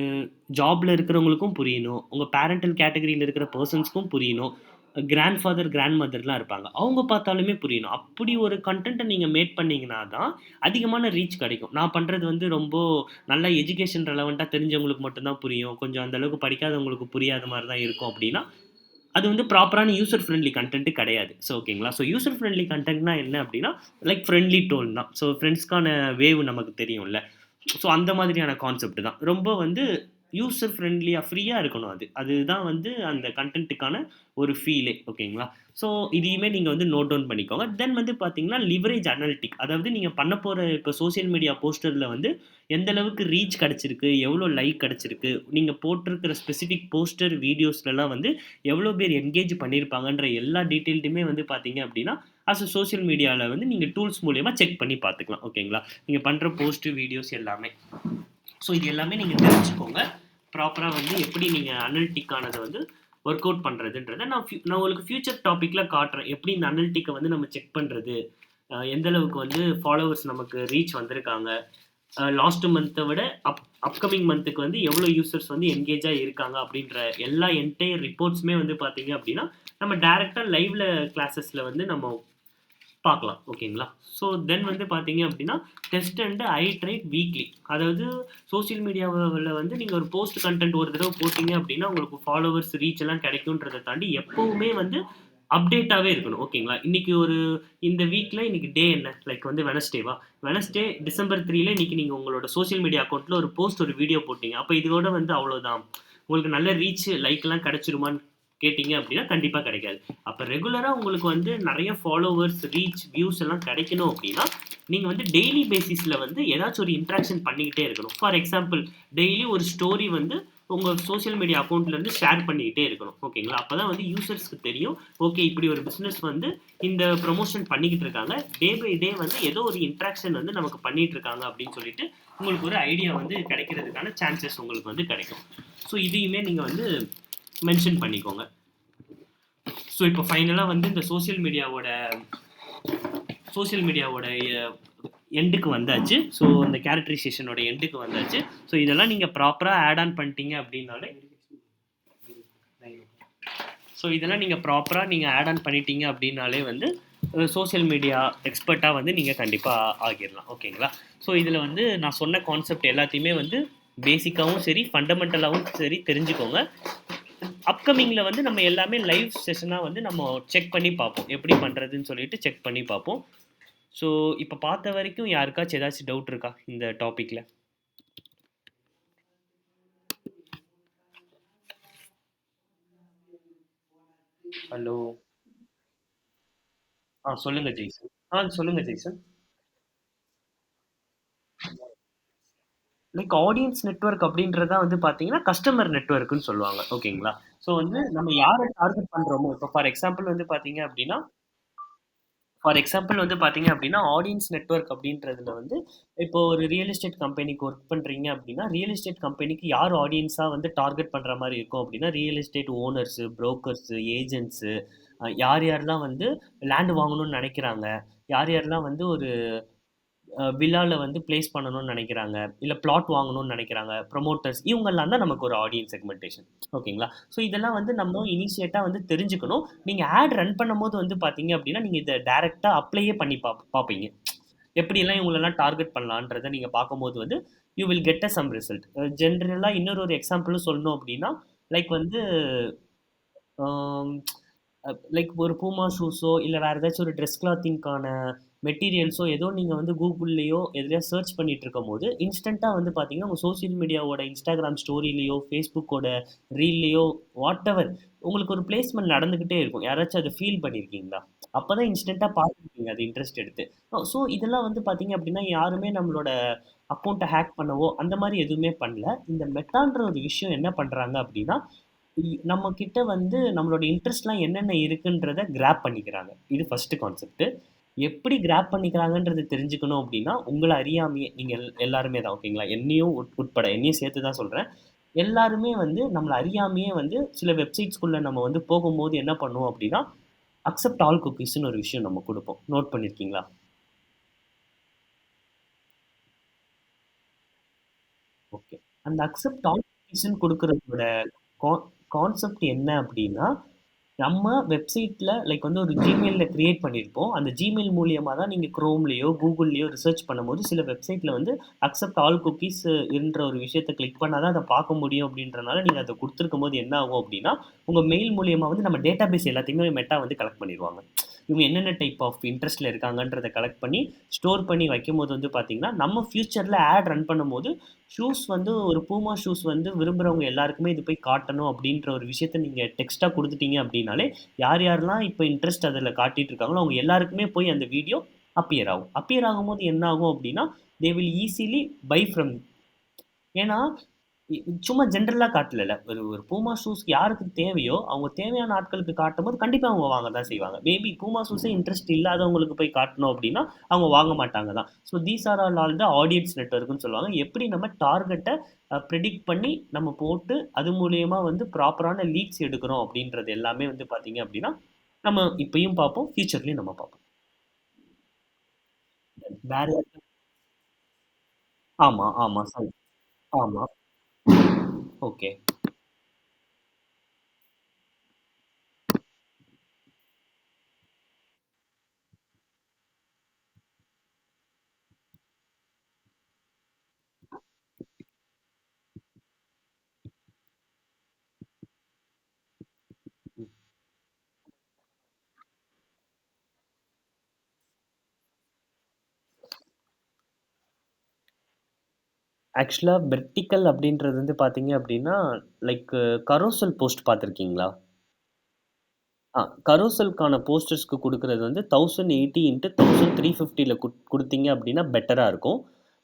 ஜாப்ல இருக்கிறவங்களுக்கும் புரியணும். உங்க பேரன்டல் கேட்டகரில இருக்கிற பெர்சன்ஸ்க்கும் புரியணும். கிராண்ட் ஃபாதர், கிராண்ட் மதர்லாம் இருப்பாங்க. அவங்க பார்த்தாலுமே புரியணும். அப்படி ஒரு கன்டென்ட்ட நீங்க மேக் பண்ணீங்கன்னா தான், அதிகமான ரீச் கிடைக்கும். நான் பண்றது வந்து ரொம்ப நல்லா எஜுகேஷன் ரெலவென்ட்டா தெரிஞ்சவங்களுக்கு மட்டும் தான் புரியும். கொஞ்சம் அந்த அளவுக்கு படிக்காதவங்களுக்கு புரியாத மாரி தான் இருக்கும் அப்படின்னா, அது வந்து ப்ராப்பரான யூசர் ஃப்ரெண்ட்லி கன்டென்ட் கிடையாது. ஸோ ஓகேங்களா? ஸோ யூசர் ஃப்ரெண்ட்லி கன்டென்ட்னா என்ன அப்படின்னா, லைக் ஃப்ரெண்ட்லி டோன் தான். ஸோ ஃப்ரெண்ட்ஸ்க்கான வேவ் நமக்கு தெரியும்ல. ஸோ அந்த மாதிரியான கான்செப்ட் தான். ரொம்ப வந்து யூசர் ஃப்ரெண்ட்லியா, ஃப்ரீயா இருக்கணும் அது. அதுதான் வந்து அந்த கன்டென்ட்டுக்கான ஒரு ஃபீலே. ஓகேங்களா? ஸோ இதையுமே நீங்க வந்து நோட் டவுன் பண்ணிக்கோங்க. தென் வந்து பார்த்தீங்கன்னா, லிவரேஜ் அனலிட்டிக். அதாவது நீங்க பண்ண போற இப்ப சோசியல் மீடியா போஸ்டர்ல வந்து எந்த அளவுக்கு ரீச் கிடைச்சிருக்கு, எவ்வளோ லைக் கிடைச்சிருக்கு, நீங்க போட்டிருக்கிற ஸ்பெசிஃபிக் போஸ்டர், வீடியோஸ்லலாம் வந்து எவ்வளோ பேர் என்கேஜ் பண்ணியிருப்பாங்கன்ற எல்லா டீட்டெயில்டுமே வந்து பார்த்தீங்க அப்படின்னா, அஸ் அ சோசியல் மீடியால வந்து நீங்க டூல்ஸ் மூலியமா செக் பண்ணி பார்த்துக்கலாம். ஓகேங்களா? நீங்க பண்ற போஸ்ட், வீடியோஸ் எல்லாமே. ஸோ இது எல்லாமே நீங்க தெரிஞ்சுக்கோங்க. ப்ராப்பரா வந்து எப்படி நீங்க அனலிட்டிக் ஆனத வந்து ஒர்க் அவுட் பண்றதுன்றத நான் உங்களுக்கு ஃபியூச்சர் டாபிக்ல காட்டுறேன். எப்படி இந்த அனலிட்டிக்க வந்து நம்ம செக் பண்றது? எந்த அளவுக்கு வந்து ஃபாலோவர்ஸ் நமக்கு ரீச் வந்திருக்காங்க? லாஸ்ட் மந்த்த விட அப்கமிங் மந்த்துக்கு வந்து எவ்வளோ யூசர்ஸ் வந்து என்கேஜா இருக்காங்க அப்படின்ற எல்லா என்டையர் ரிப்போர்ட்ஸுமே வந்து பார்த்தீங்க அப்படின்னா, நம்ம டைரக்ட்டா லைவ்ல கிளாஸஸ்ல வந்து நம்ம பார்க்கலாம். ஓகேங்களா? ஸோ தென் வந்து பார்த்தீங்க அப்படின்னா, டெஸ்ட் அண்ட் ஐட்ரேட் வீக்லி. அதாவது சோசியல் மீடியாவுல வந்து நீங்க ஒரு போஸ்ட் கன்டென்ட் ஒரு தடவ போட்டீங்க அப்படின்னா, உங்களுக்கு ஃபாலோவர்ஸ், ரீச் எல்லாம் கிடைக்குன்றத தாண்டி எப்பவுமே வந்து அப்டேட்டாவே இருக்கணும். ஓகேங்களா? இன்னைக்கு ஒரு இந்த வீக்ல இன்னைக்கு டே என்ன? லைக் வந்து வெட்னஸ்டேவா? வெட்னஸ்டே டிசம்பர் 3ல இன்னைக்கு நீங்க உங்களோட சோசியல் மீடியா அக்கவுண்ட்ல ஒரு போஸ்ட், ஒரு வீடியோ போட்டீங்க. அப்ப இதோட வந்து அவ்வளோதான். உங்களுக்கு நல்ல ரீச், லைக்லாம் கிடைச்சிருமான்னு கேட்டீங்க அப்படின்னா, கண்டிப்பா கிடைக்காது. அப்ப ரெகுலரா உங்களுக்கு வந்து நெறைய ஃபாலோவர்ஸ், ரீச், வியூஸ் எல்லாம் கிடைக்கணும் அப்படின்னா, நீங்க வந்து டெய்லி பேசிஸ்ல வந்து ஏதாச்சும் ஒரு இன்டராக்ஷன் பண்ணிக்கிட்டே இருக்கணும். ஃபார் எக்ஸாம்பிள் டெய்லி ஒரு ஸ்டோரி வந்து உங்க சோசியல் மீடியா அக்கவுண்ட்ல இருந்து ஷேர் பண்ணிக்கிட்டே இருக்கணும். ஓகேங்களா? அப்பதான் வந்து யூசர்ஸ்க்கு தெரியும். ஓகே இப்படி ஒரு பிசினஸ் வந்து இந்த ப்ரமோஷன் பண்ணிக்கிட்டு இருக்காங்க. டே பை டே வந்து ஏதோ ஒரு இன்டராக்ஷன் வந்து நமக்கு பண்ணிட்டு இருக்காங்க அப்படின்னு சொல்லிட்டு உங்களுக்கு ஒரு ஐடியா வந்து கிடைக்கிறதுக்கான சான்சஸ் உங்களுக்கு வந்து கிடைக்கும். ஸோ இதையுமே நீங்க வந்து மென்ஷன் பண்ணிக்கோங்க. ஸோ இப்போ ஃபைனலாக வந்து இந்த சோஷியல் மீடியாவோட எண்டுக்கு வந்தாச்சு. ஸோ இந்த கேரக்டரைசேஷனோட எண்டுக்கு வந்தாச்சு. ஸோ இதெல்லாம் நீங்கள் ப்ராப்பராக ஆட் ஆன் பண்ணிட்டீங்க அப்படின்னாலே இதெல்லாம் நீங்கள் ப்ராப்பராக நீங்கள் ஆட் ஆன் பண்ணிட்டீங்க அப்படின்னாலே வந்து சோஷியல் மீடியா எக்ஸ்பர்ட்டாக வந்து நீங்கள் கண்டிப்பாக ஆகிடலாம். ஓகேங்களா? ஸோ இதில் வந்து நான் சொன்ன கான்செப்ட் எல்லாத்தையுமே வந்து பேசிக்காகவும் சரி, ஃபண்டமெண்டலாகவும் சரி தெரிஞ்சுக்கோங்க. அப்கமிங்ல வந்து நம்ம எல்லாமே லைவ் செஷனா வந்து நம்ம செக் பண்ணி பார்ப்போம். எப்படி பண்றதுன்னு சொல்லிட்டு செக் பண்ணி பார்ப்போம். ஸோ இப்ப பார்த்த வரைக்கும் யாருக்காச்சும் ஏதாச்சும் டவுட் இருக்கா இந்த டாபிக்ல? ஹலோ. சொல்லுங்க ஜெய்சன். சொல்லுங்க ஜெய்சன். லைக் ஆடியன்ஸ் நெட்வொர்க் அப்படின்றத வந்து பார்த்தீங்கன்னா, கஸ்டமர் நெட்வொர்க்ன்னு சொல்லுவாங்க. ஓகேங்களா? ஸோ வந்து நம்ம யார டார்கெட் பண்றோமோ, இப்போ ஃபார் எக்ஸாம்பிள் வந்து பார்த்தீங்க அப்படின்னா, ஆடியன்ஸ் நெட்வொர்க் அப்படின்றதுல வந்து, இப்போ ஒரு ரியல் எஸ்டேட் கம்பெனிக்கு ஒர்க் பண்றீங்க அப்படின்னா, ரியல் எஸ்டேட் கம்பெனிக்கு யார் ஆடியன்ஸா வந்து டார்கெட் பண்ற மாரி இருக்கும் அப்படின்னா, real estate owners, brokers, agents, யார் யாரெல்லாம் வந்து லேண்ட் வாங்கணும்னு நெனைக்கிறாங்க, யார் யாரெல்லாம் வந்து ஒரு வில்லால வந்து பிளேஸ் பண்ணணும்னு நெனைக்கிறாங்க, இல்ல பிளாட் வாங்கணும்னு நெனைக்கிறாங்க, ப்ரமோட்டர்ஸ் இவங்கலாம் தான் நமக்கு ஒரு ஆடியன்ஸ் செக்மென்டேஷன். ஓகேங்களா? ஸோ இதெல்லாம் வந்து நம்ம இனிஷியேட்டா வந்து தெரிஞ்சுக்கணும். நீங்க ஆட் ரன் பண்ணும்போது வந்து பார்த்தீங்க அப்படின்னா, நீங்க இத டைரக்ட்டா அப்ளையே பண்ணி பார்ப்பீங்க. எப்படியெல்லாம் இவங்களெல்லாம் டார்கெட் பண்ணலான்றத நீங்க பார்க்கும்போது வந்து, you will get some result. ஜென்ரலா இன்னொரு ஒரு எக்ஸாம்பிளும் சொல்லணும் அப்படின்னா, லைக் வந்து ஆம், லைக் ஒரு பூமா ஷூஸோ இல்ல வேற ஏதாச்சும் ஒரு ட்ரெஸ் கிளாத்திங்கான மெட்டீரியல்ஸோ ஏதோ நீங்க வந்து கூகுள்லயோ எதுலயோ சர்ச் பண்ணிட்டு இருக்கும்போது இன்ஸ்டன்ட்டா வந்து பாத்தீங்கன்னா உங்க சோஷியல் மீடியாவோட இன்ஸ்டாகிராம் ஸ்டோரியிலயோ ஃபேஸ்புக்கோட ரீல்லயோ வாட் எவர் உங்களுக்கு ஒரு பிளேஸ்மெண்ட் நடந்துகிட்டே இருக்கும். யாராச்சும் அதை ஃபீல் பண்ணியிருக்கீங்களா? அப்பதான் இன்ஸ்டன்ட்டா பார்த்துருக்கீங்க அது இன்ட்ரெஸ்ட் எடுத்து. ஸோ இதெல்லாம் வந்து பாத்தீங்க அப்படின்னா யாருமே நம்மளோட அக்கௌண்ட்டை ஹேக் பண்ணவோ அந்த மாதிரி எதுவுமே பண்ணல. இந்த மெட்டான்ற ஒரு விஷயம் என்ன பண்றாங்க அப்படின்னா நம்ம கிட்ட வந்து நம்மளோட இன்ட்ரெஸ்ட்லாம் என்னென்ன இருக்குன்றத கிராப் பண்ணிக்கிறாங்க. இது ஃபர்ஸ்ட் கான்செப்ட். எப்படி கிராப் பண்ணிக்கிறாங்கன்றது தெரிஞ்சுக்கணும் அப்படின்னா, உங்கள அறியாமயே நீங்க எல்லாருமே தான் ஓகேங்களா? என்னையும் உட்பட என்னையும் சேர்த்து தான் சொல்றேன். எல்லாருமே வந்து நம்மள அறியாமயே வந்து சில வெப்சைட்ஸ்குள்ள நம்ம வந்து போகும்போது என்ன பண்ணுவோம் அப்படின்னா, அக்செப்ட் ஆல் குக்கீஸ்ன்னு ஒரு விஷயம் நம்ம குடுப்போம். நோட் பண்ணியிருக்கீங்களா? ஓகே. அந்த அக்செப்ட் ஆல் குக்கீஸ்ன்னு குடுக்குறதோட கா கான்செப்ட் என்ன அப்படின்னா, நம்ம வெப்சைட்ல லைக் வந்து ஒரு Gmailல கிரியேட் பண்ணியிருப்போம். அந்த Gmail மூலியமா தான் நீங்க Chromeலயோ, Googleலயோ ரிசர்ச் பண்ணும்போது சில வெப்சைட்ல வந்து அக்செப்ட் ஆல் குக்கீஸ் என்ற ஒரு விஷயத்த கிளிக் பண்ணா தான் அத பார்க்க முடியும் அப்படின்றனால நீங்க அத குடுத்துருக்கும்போது என்ன ஆகும் அப்படின்னா, உங்க மெயில் மூலியமா வந்து நம்ம டேட்டாபேஸ் எல்லாத்தையுமே மெட்டா வந்து கலெக்ட் பண்ணிருவாங்க. இவங்க என்னென்ன டைப் ஆஃப் இன்ட்ரெஸ்ட்ல இருக்காங்கன்றத கலெக்ட் பண்ணி ஸ்டோர் பண்ணி வைக்கும்போது வந்து பார்த்தீங்கன்னா, நம்ம ஃபியூச்சர்ல ஆட் ரன் பண்ணும்போது, ஷூஸ் வந்து ஒரு பூமா ஷூஸ் வந்து விரும்புறவங்க எல்லாருக்குமே இது போய் காட்டணும் அப்படின்ற ஒரு விஷயத்த நீங்க டெக்ஸ்ட்டா குடுத்துட்டீங்க அப்படின்னாலே, யார் யாரெல்லாம் இப்ப இன்ட்ரெஸ்ட் அதுல காட்டிட்டு இருக்காங்களோ, அவங்க எல்லாருக்குமே போய் அந்த வீடியோ அப்பியர் ஆகும். அப்பியர் ஆகும்போது என்ன ஆகும் அப்படின்னா, they will easily by from. ஏன்னா, இ சும்மா ஜென்ரலா காட்டலல்ல. ஒரு ஒரு பூமா ஷூஸ் யாருக்கு தேவையோ, அவங்க தேவையான ஆட்களுக்கு காட்டும்போது கண்டிப்பா அவங்க வாங்க தான் செய்வாங்க. மேபி பூமா ஷூஸே இன்ட்ரெஸ்ட் இல்லாதவங்களுக்கு போய் காட்டணும் அப்டின்னா, அவங்க வாங்க மாட்டாங்க தான். So these are all the audience நெட்வொர்க்ன்னு சொல்லுவாங்க. எப்படி நம்ம டார்கெட்ட பிரெடிக்ட் பண்ணி நம்ம போட்டு, அது மூலியமா வந்து ப்ராப்பரான லீட்ஸ் எடுக்கிறோம் அப்டின்றது எல்லாமே வந்து பார்த்தீங்க அப்டின்னா, நம்ம இப்பயும் பார்ப்போம். ஃபியூச்சர்லயும் நம்ம பார்ப்போம். வேற ஆமா, ஆமா. ஆமா. ஓகே. ஆக்சுவலா வெர்டிகல் அப்படின்றது வந்து பார்த்தீங்க அப்படின்னா, லைக் கரோசல் போஸ்ட் பார்த்துருக்கீங்களா? கரோசலுக்கான போஸ்டர்ஸ்க்கு குடுக்குறது வந்து 1080 இன்டு 1350ல குடுத்தீங்க அப்படின்னா பெட்டரா இருக்கும்.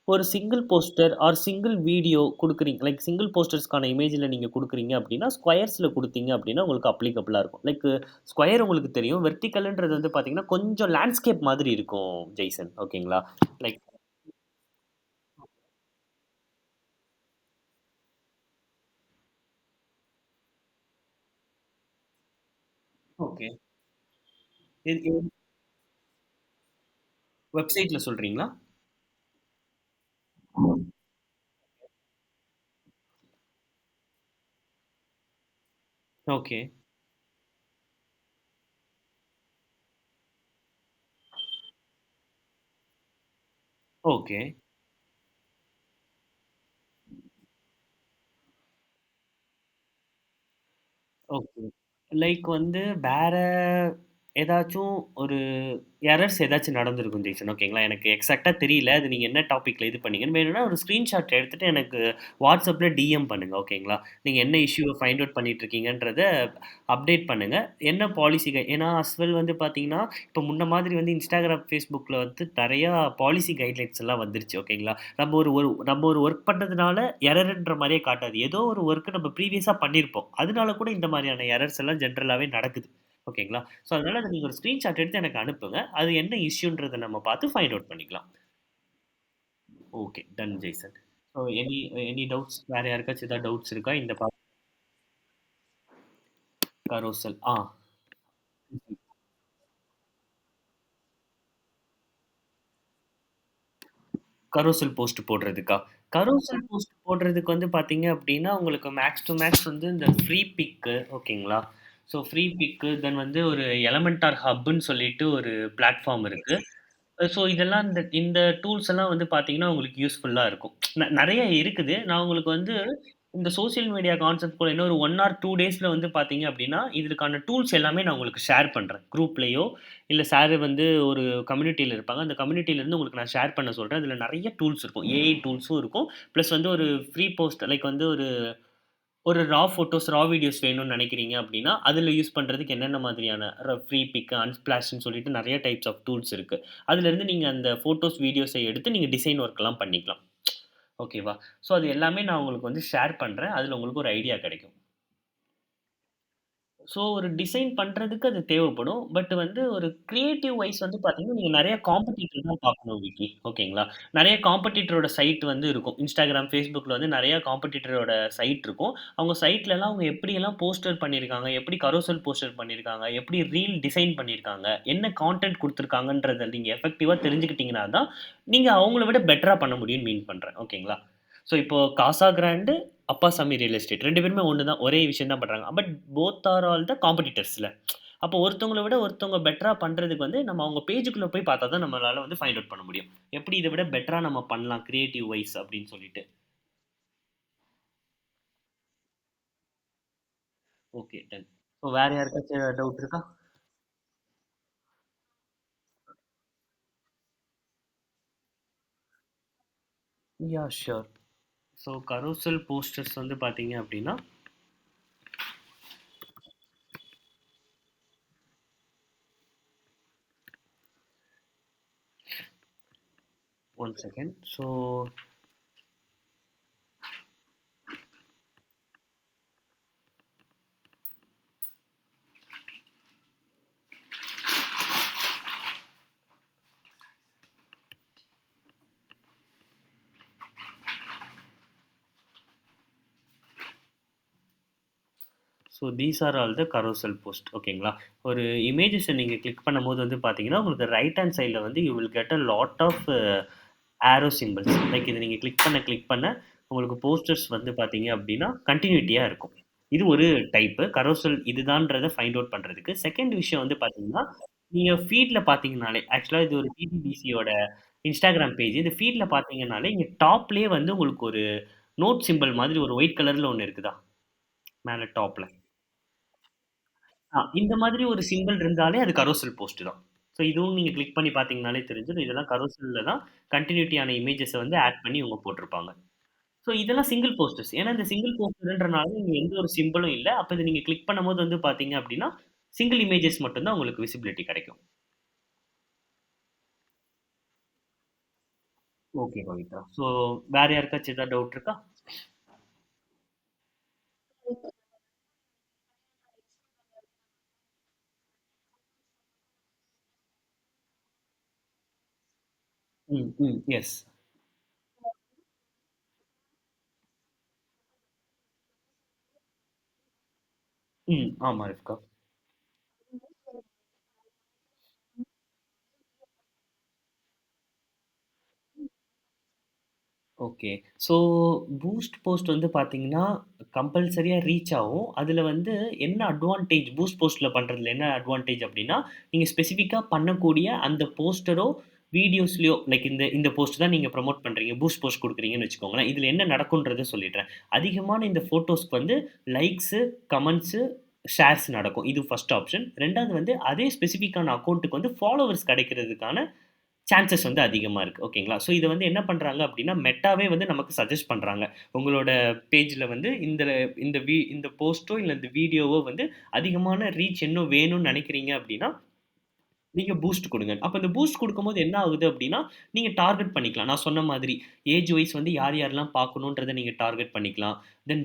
ஒரு single poster or single video குடுக்குறீங்க லைக் சிங்கிள் போஸ்டர்ஸ்க்கான இமேஜ்ல நீங்க குடுக்குறீங்க அப்படின்னா, ஸ்கொயர்ஸ்ல குடுத்தீங்க அப்படின்னா உங்களுக்கு அப்ளிகபிளா இருக்கும். லைக் ஸ்கொயர் உங்களுக்கு தெரியும். வெர்டிகல்ன்றது வந்து பார்த்தீங்கன்னா, கொஞ்சம் லேண்ட்ஸ்கேப் மாதிரி இருக்கும் ஜெய்சன். ஓகேங்களா? Like okay. இது வெப்சைட்ல சொல்றீங்களா? Okay, okay, okay. லைக் வந்து வேற ஏதாச்சும் ஒரு எரர்ஸ் ஏதாச்சும் நடந்திருக்கும் ஜெய்சன். ஓகேங்களா? எனக்கு எக்ஸாக்ட்டா தெரியல. அது நீங்க என்ன டாபிக்ல இது பண்ணீங்கன்னு. வேணும்னா ஒரு ஸ்கிரீன்ஷாட் எடுத்துட்டு எனக்கு WhatsAppல டிஎம் பண்ணுங்க. ஓகேங்களா? நீங்க என்ன இஷ்யூவ ஃபைண்ட் அவுட் பண்ணிட்டு இருக்கீங்கன்றத அப்டேட் பண்ணுங்க. என்ன பாலிசி ஏன்னா அஸ் வெல் வந்து பார்த்தீங்கன்னா, இப்போ முன்ன மாதிரி வந்து Instagram, Facebookல வந்து நெறையா பாலிசி கைட்லைன்ஸ் எல்லாம் வந்துருச்சு. ஓகேங்களா? நம்ம ஒரு ஒர்க் பண்றதுனால எரர்ன்ற மாரியே காட்டாது. ஏதோ ஒரு ஒர்க் நம்ம ப்ரீவியஸா பண்ணியிருப்போம். அதனால கூட இந்த மாரியான எரர்ஸ் எல்லாம் ஜெனரலாவே நடக்குது. ஓகேங்களா? ஸோ, அதனால அத நீங்க ஒரு ஸ்கிரீன்ஷாட் எடுத்து எனக்கு அனுப்புங்க. அது என்ன இஷ்யூன்றத நம்ம பார்த்து ஃபைண்ட் அவுட் பண்ணிக்கலாம். Okay. Done Jason. So any any doubts வேற யாருக்காச்சும் ஏதாவது டவுட்ஸ் இருக்கா? இந்த கரோசல். கரோசல் போஸ்ட் போடுறதுக்கா? கரோசல் போஸ்ட் போடுறதுக்கு வந்து பார்த்தீங்க அப்டின்னா, உங்களுக்கு மேக்ஸ் டூ மேக்ஸ் வந்து இந்த ஃப்ரீ பிக்கு ஓகேங்களா? ஸோ ஃப்ரீ பிக்கு தென் வந்து ஒரு எலமென்டார் ஹப்ன்னு சொல்லிட்டு ஒரு பிளாட்ஃபார்ம் இருக்கு. ஸோ இதெல்லாம் இந்த இந்த டூல்ஸ் எல்லாம் வந்து பார்த்தீங்கன்னா, உங்களுக்கு யூஸ்ஃபுல்லா இருக்கும். நெறைய இருக்குது. நான் உங்களுக்கு வந்து இந்த சோசியல் மீடியா கான்செப்ட் கூட இன்னும் ஒரு 1 ஆர் 2 டேஸ்ல வந்து பார்த்தீங்க அப்டின்னா, இதற்கான டூல்ஸ் எல்லாமே நான் உங்களுக்கு ஷேர் பண்றேன். குரூப்லயோ, இல்ல சார் வந்து ஒரு கம்யூனிட்டில இருப்பாங்க. அந்த கம்யூனிட்டிலருந்து உங்களுக்கு நான் ஷேர் பண்ண சொல்றேன். அதில நெறைய டூல்ஸ் இருக்கும். ஏஐ டூல்ஸும் இருக்கும். பிளஸ் வந்து ஒரு ஃப்ரீ போஸ்ட் லைக் வந்து ஒரு ஒரு ரா ஃபோட்டோஸ், ரா வீடியோஸ் வேணும்னு நெனைக்கிறீங்க அப்டின்னா, அதில யூஸ் பண்றதுக்கு என்னென்ன மாதிரியான ஃப்ரீ பிக், அன்ஸ்பிளாஷ்ன்னு சொல்லிட்டு நெறைய டைப்ஸ் ஆஃப் டூல்ஸ் இருக்கு. அதிலருந்து நீங்க அந்த ஃபோட்டோஸ், வீடியோஸ எடுத்து நீங்க டிசைன் ஒர்க்லாம் பண்ணிக்கலாம். ஓகேவா? ஸோ அது எல்லாமே நான் உங்களுக்கு வந்து ஷேர் பண்றேன். அதில உங்களுக்கு ஒரு ஐடியா கெடைக்கும். ஸோ ஒரு டிசைன் பண்றதுக்கு அது தேவைப்படும். பட் வந்து ஒரு கிரியேட்டிவ் வைஸ் வந்து பார்த்தீங்கன்னா, நீங்க நெறைய காம்படிட்டர் தான் பார்க்கணும் விக்கி. ஓகேங்களா? நெறைய காம்படிட்டரோட சைட் வந்து இருக்கும். Instagram, Facebookல வந்து நெறைய காம்படிட்டரோட சைட் இருக்கும். அவங்க சைட்லலாம் அவங்க எப்படியெல்லாம் போஸ்டர் பண்ணியிருக்காங்க, எப்படி கரோசல் போஸ்டர் பண்ணியிருக்காங்க, எப்படி ரீல் டிசைன் பண்ணியிருக்காங்க, என்ன கான்டென்ட் குடுத்துருக்காங்கன்றத நீங்க எஃபெக்டிவா தெரிஞ்சுக்கிட்டீங்கன்னா தான், நீங்க அவங்கள விட பெட்டரா பண்ண முடியும்னு மீன் பண்றேன். ஓகேங்களா? ஸோ இப்போ Casagrand, Appaswamy real estate 2 பேருமே ஒண்ணு தான். ஒரே விஷயம் தான் பண்றாங்க. But both are all the காம்படிட்டர்ஸ்ல. அப்போ ஒருத்தவங்கள விட ஒருத்தவங்க பெட்டரா பண்றதுக்கு வந்து நம்ம அவங்க பேஜுக்குள்ள போய் பார்த்தா தான் நம்மளால வந்து ஃபைண்ட் அவுட் பண்ண முடியும். எப்படி இத விட பெட்டரா நம்ம பண்ணலாம் கிரியேட்டிவ் வைஸ் அப்படின்னு சொல்லிட்டு. Okay done. ஸோ வேற யாருக்காச்சும் டவுட் இருக்கா? Yeah! Sure. So carousel posters வந்து பார்த்தீங்க அப்படின்னா, one second. So these are all the carousel post ஓகேங்களா? ஒரு இமேஜஸ நீங்க கிளிக் பண்ணும்போது வந்து பார்த்தீங்கன்னா, உங்களுக்கு ரைட் ஹேண்ட் சைட்ல வந்து you will get a lot of arrow symbols. Like இத நீங்க கிளிக் பண்ண உங்களுக்கு போஸ்டர்ஸ் வந்து பார்த்தீங்க அப்டின்னா, கன்டினியூட்டியா இருக்கும். இது ஒரு டைப்பு. கரோசல் இதுதான்றத ஃபைண்ட் அவுட் பண்றதுக்கு. 2nd விஷயம் வந்து பார்த்தீங்கன்னா, நீங்க ஃபீட்ல பார்த்தீங்கனாலே ஆக்சுவலா இது ஒரு டிடிடிசியோட இன்ஸ்டாகிராம் பேஜ். இந்த ஃபீட்ல பார்த்தீங்கனாலே, இங்க டாப்லயே வந்து உங்களுக்கு ஒரு நோட் சிம்பல் மாதிரி ஒரு ஒயிட் கலர்ல ஒண்ணு இருக்குதா? மேல டாப்ல. இந்த மாதிரி ஒரு சிம்பல் இருந்தாலே அது கரோசல் போஸ்ட் தான். இதுவும் நீங்க கிளிக் பண்ணி பார்த்தீங்கனாலே தெரிஞ்சிரும். இதெல்லாம் கரோசல்ல தான் கன்டினியூட்டியான இமேஜஸ வந்து ஆட் பண்ணி இவங்க போட்டிருப்பாங்க. இதெல்லாம் சிங்கிள் போஸ்டர்ஸ். ஏன்னா இந்த சிங்கிள் போஸ்டர்ன்றனால இங்க எந்த ஒரு சிம்பலும் இல்ல. அப்ப இத நீங்க கிளிக் பண்ணும்போது வந்து பார்த்தீங்க அப்டின்னா, சிங்கிள் இமேஜஸ் மட்டும் தான் உங்களுக்கு விசிபிலிட்டி கிடைக்கும். ஓகே பவித்ரா. வேற யாருக்காச்சும் ஏதாவது டவுட் இருக்கா? ம், ம். எஸ். ம். ஆமா Rifka. Okay. So boost post வந்து பார்த்தீங்கன்னா, கம்பல்சரியா ரீச் ஆகும். அதுல வந்து என்ன அட்வான்டேஜ் பூஸ்ட் போஸ்ட்ல பண்றதுல என்ன அட்வான்டேஜ் அப்டின்னா, நீங்க ஸ்பெசிஃபிக்கா பண்ணக்கூடிய அந்த போஸ்டரோ, வீடியோஸ்லயோ லைக் இந்த இந்த போஸ்ட் தான் நீங்க ப்ரமோட் பண்றீங்க. பூஸ்ட் போஸ்ட் குடுக்குறீங்கன்னு வச்சுக்கோங்களேன். இதுல என்ன நடக்கும்ன்றத சொல்லிடுறேன். அதிகமான இந்த ஃபோட்டோஸ்க்கு வந்து லைக்ஸு, கமெண்ட்ஸு, ஷேர்ஸ் நடக்கும். இது ஃபர்ஸ்ட் ஆப்ஷன். 2வது வந்து அதே ஸ்பெசிஃபிக்கான அக்கவுண்ட்க்கு வந்து ஃபாலோவர்ஸ் கிடைக்கிறதுக்கான சான்சஸ் வந்து அதிகமா இருக்கு. ஓகேங்களா? இத வந்து என்ன பண்றாங்க அப்டின்னா, மெட்டாவே வந்து நமக்கு சஜெஸ்ட் பண்றாங்க. உங்களோட பேஜ்ல வந்து இந்த போஸ்ட்டோ இல்ல இந்த வீடியோவோ வந்து அதிகமான ரீச் இன்னும் வேணும்னு நெனைக்கிறீங்க அப்டின்னா, நீங்க பூஸ்ட் குடுங்க. அப்ப இந்த பூஸ்ட் குடுக்கும்போது என்ன ஆகுது அப்டின்னா, நீங்க டார்கெட் பண்ணிக்கலாம். நான் சொன்ன மாதிரி ஏஜ் வைஸ் வந்து யார் யாரெல்லாம் பார்க்கணுன்றத நீங்க டார்கெட் பண்ணிக்கலாம்.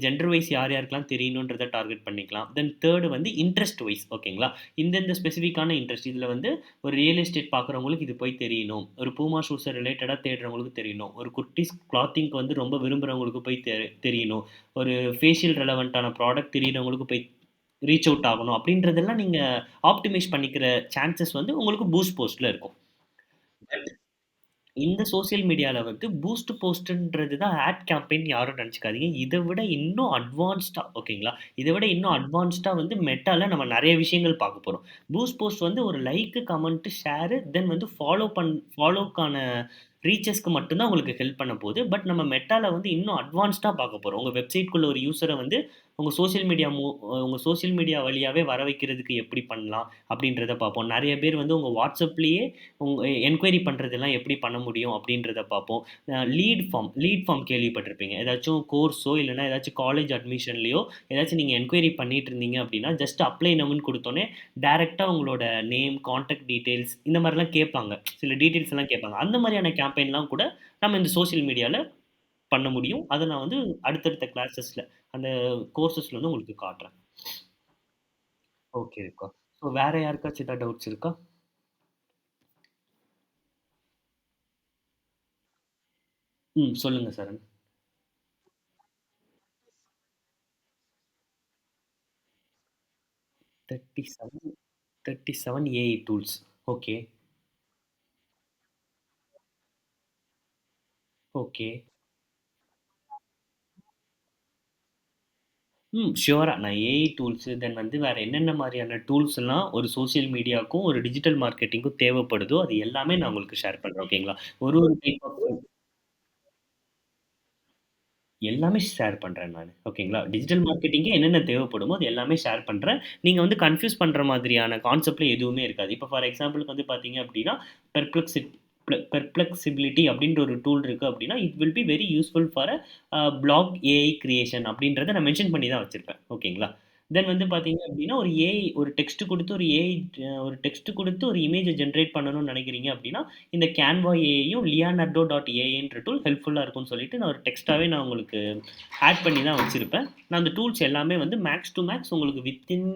ஜெண்டர் வைஸ் யார் யாருக்கெல்லாம் தெரியணுன்றத டார்கெட் பண்ணிக்கலாம். 3 வந்து இன்ட்ரெஸ்ட் வைஸ் ஓகேங்களா? இந்த ஸ்பெசிஃபிக்கான இன்ட்ரெஸ்ட் இதுல வந்து ஒரு ரியல் எஸ்டேட் பார்க்குறவங்களுக்கு இது போய் தெரியணும். ஒரு பூமா ஷூஸ ரிலேட்டடா தேடுறவங்களுக்கு தெரியணும். ஒரு குட்டீஸ் கிளாத்திங்க்கு வந்து ரொம்ப விரும்புறவங்களுக்கு போய் தெரியணும். ஒரு ஃபேஷியல் ரெலவன்ட்டான ப்ராடக்ட் தெரியறவங்களுக்கு போய் ரீச் அவுட் ஆகணும். அப்டின்றதெல்லாம் நீங்க ஆப்டிமைஸ் பண்ணிக்கிற சான்சஸ் வந்து உங்களுக்கு பூஸ்ட் போஸ்ட்ல இருக்கும். பட் இந்த சோசியல் மீடியால வந்து பூஸ்ட் போஸ்ட்ன்றது தான் ஆட் கேம்பெயின் யாரும் நெனச்சுக்காதீங்க. இத விட இன்னும் அட்வான்ஸ்டா ஓகேங்களா? இத விட இன்னும் அட்வான்ஸ்டா வந்து மெட்டால நம்ம நெறைய விஷயங்கள் பார்க்க போறோம். பூஸ்ட் போஸ்ட் வந்து ஒரு லைக், கமெண்ட், ஷேர் வந்து ஃபாலோக்கான ரீச்சஸ்க்கு மட்டும் தான் உங்களுக்கு ஹெல்ப் பண்ண போது. பட் நம்ம மெட்டால வந்து இன்னும் அட்வான்ஸ்டா பார்க்க போறோம். உங்க வெப்சைட்குள்ள ஒரு யூசர வந்து உங்க சோசியல் மீடியா வழியாவே வர வைக்கிறதுக்கு எப்படி பண்ணலாம்? அப்படின்றத பார்ப்போம். நெறைய பேர் வந்து உங்க WhatsAppலயே உங்க என்குயரி பண்றதெல்லாம் எப்படி பண்ண முடியும்? அப்படின்றத பார்ப்போம். லீட் ஃபார்ம் கேள்விப்பட்டிருப்பீங்க. ஏதாச்சும் கோர்ஸோ இல்லன்னா ஏதாச்சும் காலேஜ் அட்மிஷன்லயோ ஏதாச்சும் நீங்க என்குயரி பண்ணிட்டு இருந்தீங்க அப்படின்னா, ஜஸ்ட் அப்ளை நவ்ன்னு குடுத்தோனே, டைரக்ட்டா உங்களோட நேம், கான்டாக்ட் டீட்டெயில்ஸ் இந்த மாரிலாம் கேட்பாங்க. சில டீட்டெயில்ஸ் எல்லாம் கேட்பாங்க. அந்த மாரியான கேம்பெயின்லாம் கூட நம்ம இந்த சோசியல் மீடியால பண்ண முடியும். அத நான் வந்து அடுத்தடுத்த கிளாஸஸ்ல அந்த கோர்சஸ்ல வந்து உங்களுக்கு காட்டுறேன். ஓகேக்கா. வேற யாருக்காச்சும் ஏதாவது டவுட்ஸ் இருக்கா? ம். சொல்லுங்க Charan. 37 37 AI tools. Okay, okay. ஷூரா. நான் ஏஐ டூல்ஸ் வந்து வேற என்னென்ன மாரியான டூல்ஸ்லாம் ஒரு சோசியல் மீடியாக்கும், ஒரு டிஜிட்டல் மார்க்கெட்டிங்க்கும் தேவைப்படுதோ, அது எல்லாமே நான் உங்களுக்கு ஷேர் பண்றேன். ஓகேங்களா? ஒரு ஒரு டைப் ஆஃப் எல்லாமே ஷேர் பண்றேன் நானு. ஓகேங்களா? டிஜிட்டல் மார்க்கெட்டிங்க்கு என்னென்ன தேவைப்படுமோ, அது எல்லாமே ஷேர் பண்றேன். நீங்க வந்து கன்ஃப்யூஸ் பண்ற மாதிரியான கான்செப்ட்ல எதுவுமே இருக்காது. இப்ப ஃபார் எக்ஸாம்பிள்க்கு வந்து பார்த்தீங்க அப்டின்னா, பெர்ப்ளெக்ஸிட்டி பெர்ப்ளெக்சிபிலிட்டி அப்படின்ற ஒரு டூல் இருக்கு அப்படின்னா, it will be very useful for blog AI creation அப்படின்றத நான் மென்ஷன் பண்ணி தான் வச்சிருப்பேன். ஓகேங்களா? தென் வந்து பார்த்தீங்க அப்படின்னா, ஒரு ஏஐ ஒரு டெக்ஸ்ட் குடுத்து ஒரு ஏஐ ஒரு டெக்ஸ்ட் குடுத்து ஒரு இமேஜ ஜெனரேட் பண்ணணும்னு நெனைக்கிறீங்க அப்படின்னா, இந்த Canva ஏஐயும் லியோனார்டோ டாட் ஏஐன்ற டூல் ஹெல்ப்ஃபுல்லா இருக்கும்னு சொல்லிட்டு நான் ஒரு டெக்ஸ்ட்டாவே நான் உங்களுக்கு ஆட் பண்ணி தான் வச்சிருப்பேன். நான் அந்த டூல்ஸ் எல்லாமே வந்து மேக்ஸ் டூ மேக்ஸ் உங்களுக்கு வித்தின்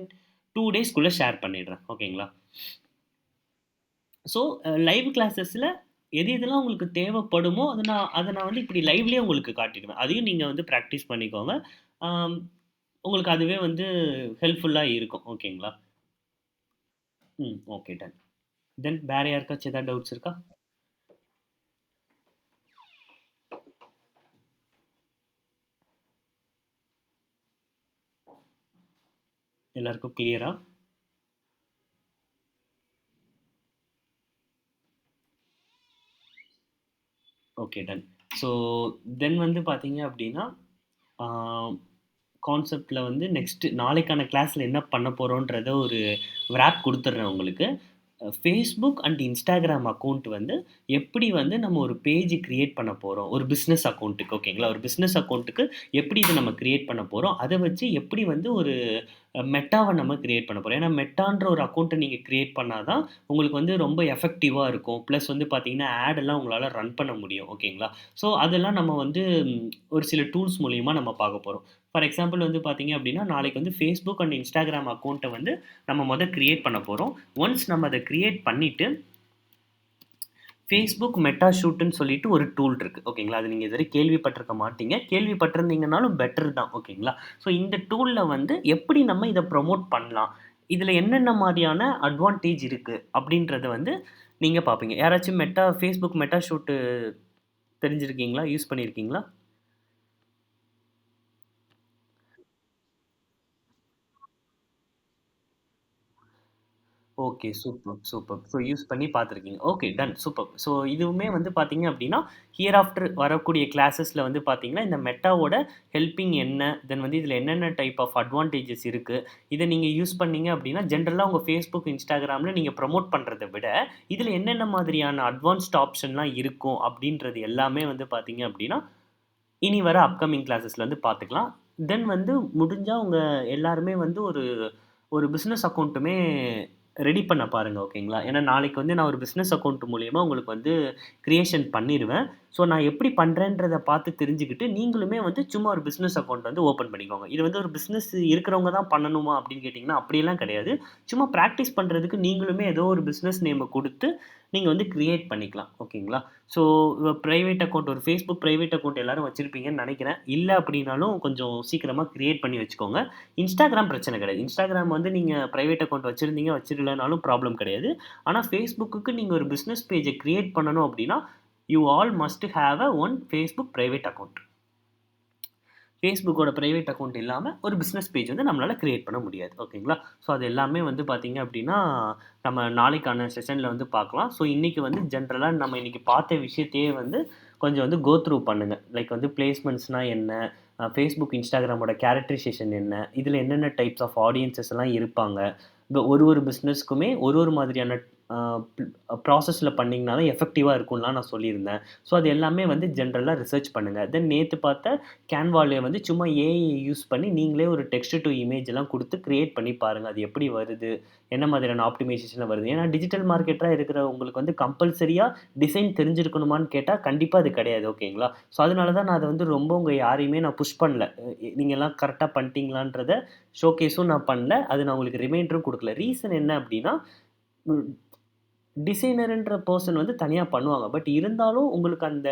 2 டேஸ்க்குள்ள ஷேர் பண்ணிடுறேன். ஓகேங்களா? ஸோ லைவ் கிளாஸஸ்ல எது எதெல்லாம் உங்களுக்கு தேவைப்படுமோ, அத நான் வந்து இப்படி லைவ்லயே உங்களுக்கு காட்டிடுவேன். அதையும் நீங்க வந்து பிராக்டிஸ் பண்ணிக்கோங்க. ஆம், உங்களுக்கு அதுவே வந்து ஹெல்ப்ஃபுல்லா இருக்கும். ஓகேங்களா? ம். Okay done. தென் வேற யாருக்காச்சும் ஏதாவது டவுட்ஸ் இருக்கா? எல்லாருக்கும் கிளியரா? Okay done. ஸோ தென் வந்து பார்த்தீங்க அப்படின்னா, ஆ கான்செப்ட்ல வந்து நெக்ஸ்ட் நாளைக்கான கிளாஸ்ல என்ன பண்ண போறோம்ன்றத ஒரு விராப் குடுத்துடுறேன் உங்களுக்கு. Facebook அண்ட் Instagram அக்கவுண்ட் வந்து எப்படி வந்து நம்ம ஒரு பேஜ் கிரியேட் பண்ண போறோம். ஒரு பிசினஸ் அக்கவுண்ட்க்கு ஓகேங்களா? ஒரு பிசினஸ் அக்கவுண்ட்க்கு எப்படி இத நம்ம கிரியேட் பண்ண போறோம். அத வச்சு எப்படி வந்து ஒரு மெட்டாவ நம்ம கிரியேட் பண்ண போறோம். ஏன்னா மெட்டான்ற ஒரு அக்கவுண்ட்ட நீங்க கிரியேட் பண்ணா தான் உங்களுக்கு வந்து ரொம்ப எஃபெக்டிவா இருக்கும். பிளஸ் வந்து பார்த்தீங்கன்னா, ஆட் எல்லாம் உங்களால ரன் பண்ண முடியும். ஓகேங்களா? ஸோ அதெல்லாம் நம்ம வந்து ஒரு சில டூல்ஸ் மூலியமா நம்ம பார்க்க போறோம். ஃபார் எக்ஸாம்பிள் வந்து பார்த்தீங்க அப்படின்னா, நாளைக்கு வந்து Facebook அண்ட் Instagram அக்கவுண்ட்ட வந்து நம்ம கிரியேட் பண்ண போறோம். ஒன்ஸ் நம்ம அத கிரியேட் பண்ணிட்டு, Facebook மெட்டா ஷூட்ன்னு சொல்லிட்டு ஒரு டூல் இருக்கு. ஓகேங்களா? அது நீங்க இதுவரை கேள்விப்பட்டிருக்க மாட்டீங்க. கேள்விப்பட்டிருந்தீங்கனாலும் பெட்டர் தான். ஓகேங்களா? ஸோ இந்த டூல்ல வந்து எப்படி நம்ம இத ப்ரமோட் பண்ணலாம்? இதுல என்னென்ன மாரியான அட்வான்டேஜ் இருக்கு? அப்படின்றத வந்து நீங்க பார்ப்பீங்க. யாராச்சும் Facebook மெட்டா ஷூட் தெரிஞ்சிருக்கீங்களா? யூஸ் பண்ணியிருக்கீங்களா? Okay. Super, super. So use பண்ணி பார்த்துருக்கீங்க. Okay done. சூப்பர். ஸோ இதுவுமே வந்து பார்த்தீங்க அப்டின்னா, ஹியர் ஆஃப்டர் வரக்கூடிய கிளாஸஸ்ல வந்து பார்த்தீங்கன்னா, இந்த மெட்டாவோட ஹெல்பிங் என்ன? தென் வந்து இதில என்னென்ன டைப் ஆஃப் அட்வான்டேஜஸ் இருக்கு? இத நீங்க யூஸ் பண்ணீங்க அப்டின்னா, ஜென்ரலா உங்க Facebook, Instagramல நீங்க ப்ரமோட் பண்றத விட, இதில என்னென்ன மாதிரியான அட்வான்ஸ்ட் ஆப்ஷன்லாம் இருக்கும்? அப்டின்றது எல்லாமே வந்து பார்த்தீங்க அப்டின்னா, இனி வர அப்கமிங் கிளாஸஸ்ல வந்து பார்த்துக்கலாம். தென் வந்து முடிஞ்சா உங்க எல்லாருமே வந்து ஒரு ஒரு பிசினஸ் அக்கவுண்ட்டுமே ரெடி பண்ண பாருங்க. ஓகேங்களா? ஏன்னா நாளைக்கு வந்து நான் ஒரு பிசினஸ் அக்கவுண்ட் மூலியமா உங்களுக்கு வந்து கிரியேஷன் பண்ணிருவேன். ஸோ நான் எப்படி பண்றேன்றத பார்த்து தெரிஞ்சுக்கிட்டு, நீங்களுமே வந்து சும்மா ஒரு பிசினஸ் அக்கவுண்ட் வந்து ஓப்பன் பண்ணிக்கோங்க. இது வந்து ஒரு பிசினஸ் இருக்கிறவங்க தான் பண்ணணுமா அப்படின்னு கேட்டீங்கன்னா, அப்படியெல்லாம் கிடையாது. சும்மா பிராக்டிஸ் பண்றதுக்கு நீங்களுமே ஏதோ ஒரு பிசினஸ் நேம குடுத்து, நீங்க வந்து கிரியேட் பண்ணிக்கலாம். ஓகேங்களா? ஸோ பிரைவேட் அக்கவுண்ட் ஒரு Facebook பிரைவேட் அக்கவுண்ட் எல்லாரும் வச்சிருப்பீங்கன்னு நெனைக்கிறேன். இல்ல அப்படின்னாலும் கொஞ்சம் சீக்கிரமா கிரியேட் பண்ணி வச்சுக்கோங்க. Instagram பிரச்சனை கிடையாது. Instagram வந்து நீங்க பிரைவேட் அக்கவுண்ட் வச்சிருந்தீங்க, வச்சிரலனாலும் ப்ராப்ளம் கிடையாது. ஆனா Facebookக்கு நீங்க ஒரு பிசினஸ் பேஜ கிரியேட் பண்ணணும் அப்படின்னா, you all must have one Facebook private account. Facebookஓட பிரைவேட் அக்கவுண்ட் இல்லாம ஒரு பிசினஸ் பேஜ் வந்து நம்மளால கிரியேட் பண்ண முடியாது. ஓகேங்களா? ஸோ அது எல்லாமே வந்து பார்த்தீங்க அப்படின்னா, நம்ம நாளைக்கான செஷன்ல வந்து பார்க்கலாம். ஸோ இன்னைக்கு வந்து ஜென்ரலா நம்ம இன்னைக்கு பார்த்த விஷயத்தையே வந்து கொஞ்சம் வந்து கோ த்ரூ பண்ணுங்க. லைக் வந்து பிளேஸ்மெண்ட்ஸ்னா என்ன? Facebook, Instagramஓட கேரக்டரைசேஷன் என்ன? இதுல என்னென்ன டைப்ஸ் ஆஃப் ஆடியன்ஸஸ் எல்லாம் இருப்பாங்க? இந்த ஒரு ஒரு பிசினஸ்க்குமே ஒரு ஒரு மாதிரியான அ ப் ப்ராசஸ்ல பண்ணீங்கன்னா தான் எஃபெக்டிவா இருக்கும்லாம் நான் சொல்லியிருந்தேன். ஸோ அது எல்லாமே வந்து ஜென்ரலா ரிசர்ச் பண்ணுங்க. தென் நேத்து பார்த்த கேன்வால வந்து சும்மா ஏஐ யூஸ் பண்ணி நீங்களே ஒரு டெக்ஸ்ட் டூ இமேஜ் எல்லாம் குடுத்து கிரியேட் பண்ணி பாருங்க. அது எப்படி வருது? என்ன மாதிரியான ஆப்டிமைசேஷன்ல வருது? ஏன்னா டிஜிட்டல் மார்க்கெட்டரா இருக்கிற உங்களுக்கு வந்து கம்பல்சரியா டிசைன் தெரிஞ்சிருக்கணுமான்னு கேட்டா, கண்டிப்பா அது கிடையாது. ஓகேங்களா? ஸோ அதனால தான் நான் அத வந்து ரொம்ப உங்க யாரையுமே நான் புஷ் பண்ணல. நீங்க எல்லாம் கரெக்ட்டா பண்ணிட்டீங்களான்றத ஷோகேஸும் நான் பண்ணல. அது நான் உங்களுக்கு ரிமைண்டரும் குடுக்கல. ரீசன் என்ன அப்டின்னா, ம் டிசைனர்ன்ற பெர்சன் வந்து தனியா பண்ணுவாங்க. பட் இருந்தாலும் உங்களுக்கு அந்த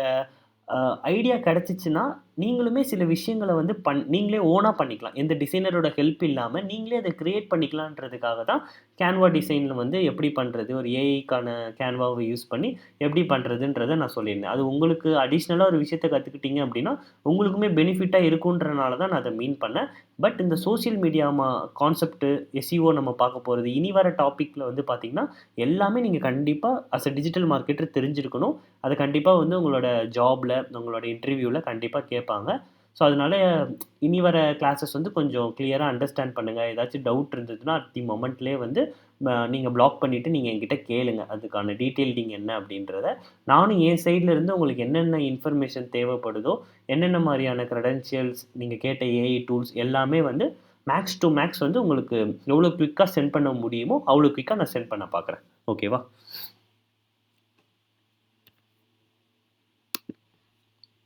அ ஐடியா கிடைச்சுச்சுன்னா, நீங்களுமே சில விஷயங்கள வந்து நீங்களே ஓனா பண்ணிக்கலாம். எந்த டிசைனரோட ஹெல்ப் இல்லாம நீங்களே அத கிரியேட் பண்ணிக்கலான்றதுக்காக தான் Canva டிசைன்ல வந்து எப்படி பண்றது? ஒரு ஏஐக்கான Canvaவ யூஸ் பண்ணி எப்படி பண்றதுன்றத நான் சொல்லியிருந்தேன். அது உங்களுக்கு அடிஷனலா ஒரு விஷயத்த கத்துக்கிட்டீங்க அப்படின்னா, உங்களுக்குமே பெனிஃபிட்டா இருக்குன்றனால தான் நான் அத மீன் பண்ணேன். பட் இந்த சோசியல் மீடியா கான்செப்ட், எஸ்இஓ நம்ம பார்க்க போறது, இனி வர டாபிக்ல வந்து பார்த்தீங்கன்னா, எல்லாமே நீங்க கண்டிப்பா டிஜிட்டல் மார்க்கெட்டர் தெரிஞ்சிருக்கணும். அது கண்டிப்பா வந்து உங்களோட ஜாப்ல, உங்களோட இன்டர்வியூல கண்டிப்பா கேட்பாங்க. ஸோ அதனால இனி வர கிளாஸஸ் வந்து கொஞ்சம் கிளியரா அண்டர்ஸ்டாண்ட் பண்ணுங்க. ஏதாச்சும் டவுட் இருந்ததுன்னா, அட் தி மொமெண்ட்லயே வந்து நீங்க பிளாக் பண்ணிட்டு நீங்க என்கிட்ட கேளுங்க. அதுக்கான டீட்டெயில்டிங் என்ன அப்படின்றத. நானும் என் சைட்ல இருந்து உங்களுக்கு என்னென்ன இன்ஃபர்மேஷன் தேவைப்படுதோ, என்னென்ன மாரியான கிரெடென்ஷியல்ஸ், நீங்க கேட்ட ஏஐ டூல்ஸ் எல்லாமே வந்து மேக்ஸ் டூ மேக்ஸ் வந்து உங்களுக்கு எவ்வளோ குயிக்கா சென்ட் பண்ண முடியுமோ, அவ்வளோ குயிக்கா நான் சென்ட் பண்ண பார்க்குறேன். ஓகேவா?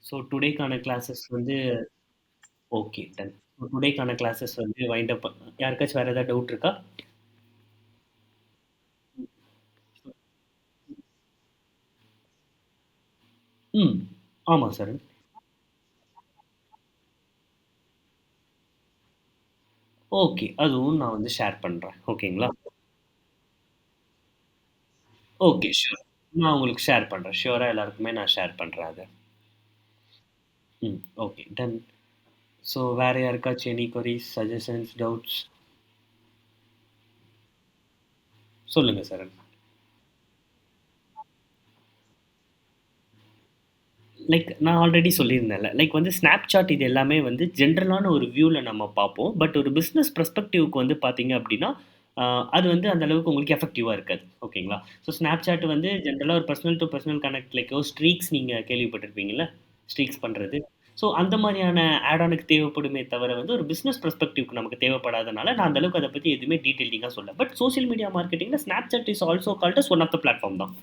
ஸோ டுடேக்கான கிளாஸஸ் வந்து ஓகே டன். டுடேக்கான கிளாஸஸ் வந்து வைண்ட் அப் யாருக்காச்சும் வேற ஏதாவது டவுட் இருக்கா? ம். ஆமா சார். ஓகே. அதுவும் நான் வந்து ஷேர் பண்றேன். ஓகேங்களா? ஓகே. ஷூர். நான் உங்களுக்கு ஷேர் பண்றேன். ஷூரா எல்லாருக்குமே நான் ஷேர் பண்றேன் அத. ம். ஓகே. டன். ஸோ வேற யாருக்காச்சும் எனி கொரீஸ், சஜஷன்ஸ், டவுட்ஸ்? சொல்லுங்க சார். லைக் நான் ஆல்ரெடி சொல்லியிருந்தேன்ல. லைக் வந்து Snapchat இது எல்லாமே வந்து ஜென்ரலான ஒரு வியூல நம்ம பார்ப்போம். பட் ஒரு பிசினஸ் பெர்ஸ்பெக்டிவ்க்கு வந்து பார்த்தீங்க அப்டின்னா, அ அது வந்து அந்த அளவுக்கு உங்களுக்கு எஃபெக்டிவா இருக்காது. ஓகேங்களா? ஸோ Snapchat வந்து ஜென்ரலா ஒரு personal to personal connect like ஒரு ஸ்ட்ரீக்ஸ் நீங்க கேள்விப்பட்டிருப்பீங்கல்ல? ஸ்ட்ரீக்ஸ் பண்றது. ஸோ அந்த மாரியான ஆட் ஆனுக்கு தேவைப்படுமே தவிர வந்து ஒரு பிசினஸ் பெர்ஸ்பெக்டிவ்க்கு நமக்கு தேவைப்படாதனால, நான் அந்த அளவுக்கு அத பத்தி எதுவுமே டீட்டெயிலிங்கா சொல்லல. பட் சோசியல் மீடியா மார்க்கெட்டிங்ல Snapchat is also called as one of the platform தான்.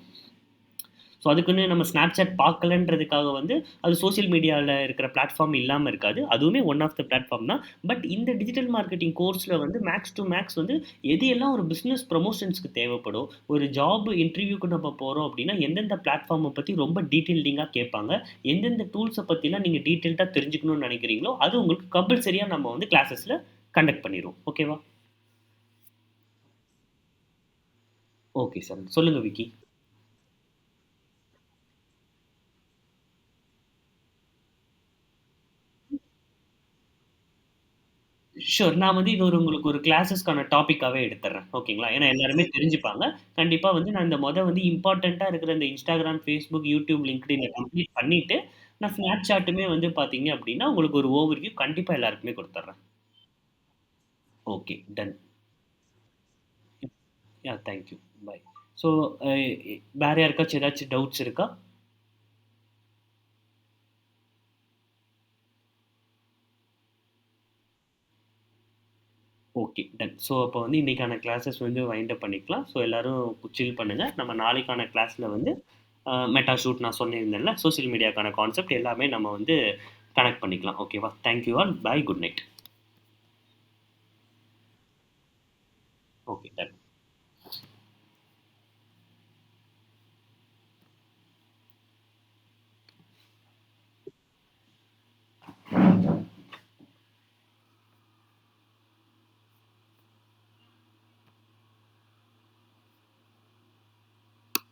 ஸோ அதுக்குன்னு நம்ம Snapchat பார்க்கலன்றதுக்காக வந்து, அது சோசியல் மீடியால இருக்கிற பிளாட்ஃபார்ம் இல்லாம இருக்காது. அதுவுமே ஒன் ஆஃப் த பிளாட்ஃபார்ம் தான். பட் இந்த டிஜிட்டல் மார்க்கெட்டிங் கோர்ஸ்ல வந்து மேக்ஸ் டூ மேக்ஸ் வந்து எது எல்லாம் ஒரு பிசினஸ் ப்ரமோஷன்ஸ்க்கு தேவைப்படும், ஒரு ஜாப் இன்டர்வியூக்கு நம்ம போறோம் அப்டின்னா, எந்தெந்த பிளாட்ஃபார்ம பத்தி ரொம்ப டீட்டெயில்டிங்கா கேட்பாங்க. எந்தெந்த டூல்ஸ பத்திலாம் நீங்க டீட்டெயில்டா தெரிஞ்சுக்கணும்னு நெனைக்கிறீங்களோ, அது உங்களுக்கு கம்பல்சரியா நம்ம வந்து கிளாஸஸ்ல கண்டக்ட் பண்ணிருவோம். ஓகேவா? Okay sir. சொல்லுங்க விக்கி. ஷூர். நான் வந்து இது உங்களுக்கு ஒரு கிளாஸஸ்க்கான டாபிக்காவே எடுத்துர்றேன். ஓகேங்களா? ஏன்னா எல்லாருமே தெரிஞ்சுப்பாங்க. கண்டிப்பா வந்து நான் இந்த வந்து இம்பார்ட்டன்ட்டா இருக்கிற இந்த Instagram, Facebook, YouTube, LinkedIn complete பண்ணிட்டு, நான் Snapchatமே வந்து பார்த்தீங்க அப்டின்னா, உங்களுக்கு ஒரு ஓவர்வியூ கண்டிப்பா எல்லாருக்குமே குடுத்துர்றேன். Okay. Done. Thank you. Bye. So uh வேற யாருக்காச்சும் ஏதாச்சும் டவுட்ஸ் இருக்கா? ஓகே. டன். ஸோ அப்போ வந்து இன்னைக்கான கிளாஸஸ் வந்து வைண்ட் அப் பண்ணிக்கலாம். ஸோ எல்லாரும் சில் பண்ணுங்க. நம்ம நாளைக்கான கிளாஸ்ல வந்து மெட்டா ஷூட் நான் சொல்லியிருந்தேன்ல, சோசியல் மீடியாக்கான கான்செப்ட் எல்லாமே நம்ம வந்து கனெக்ட் பண்ணிக்கலாம். ஓகேவா? Thank you all. Bye. Good night.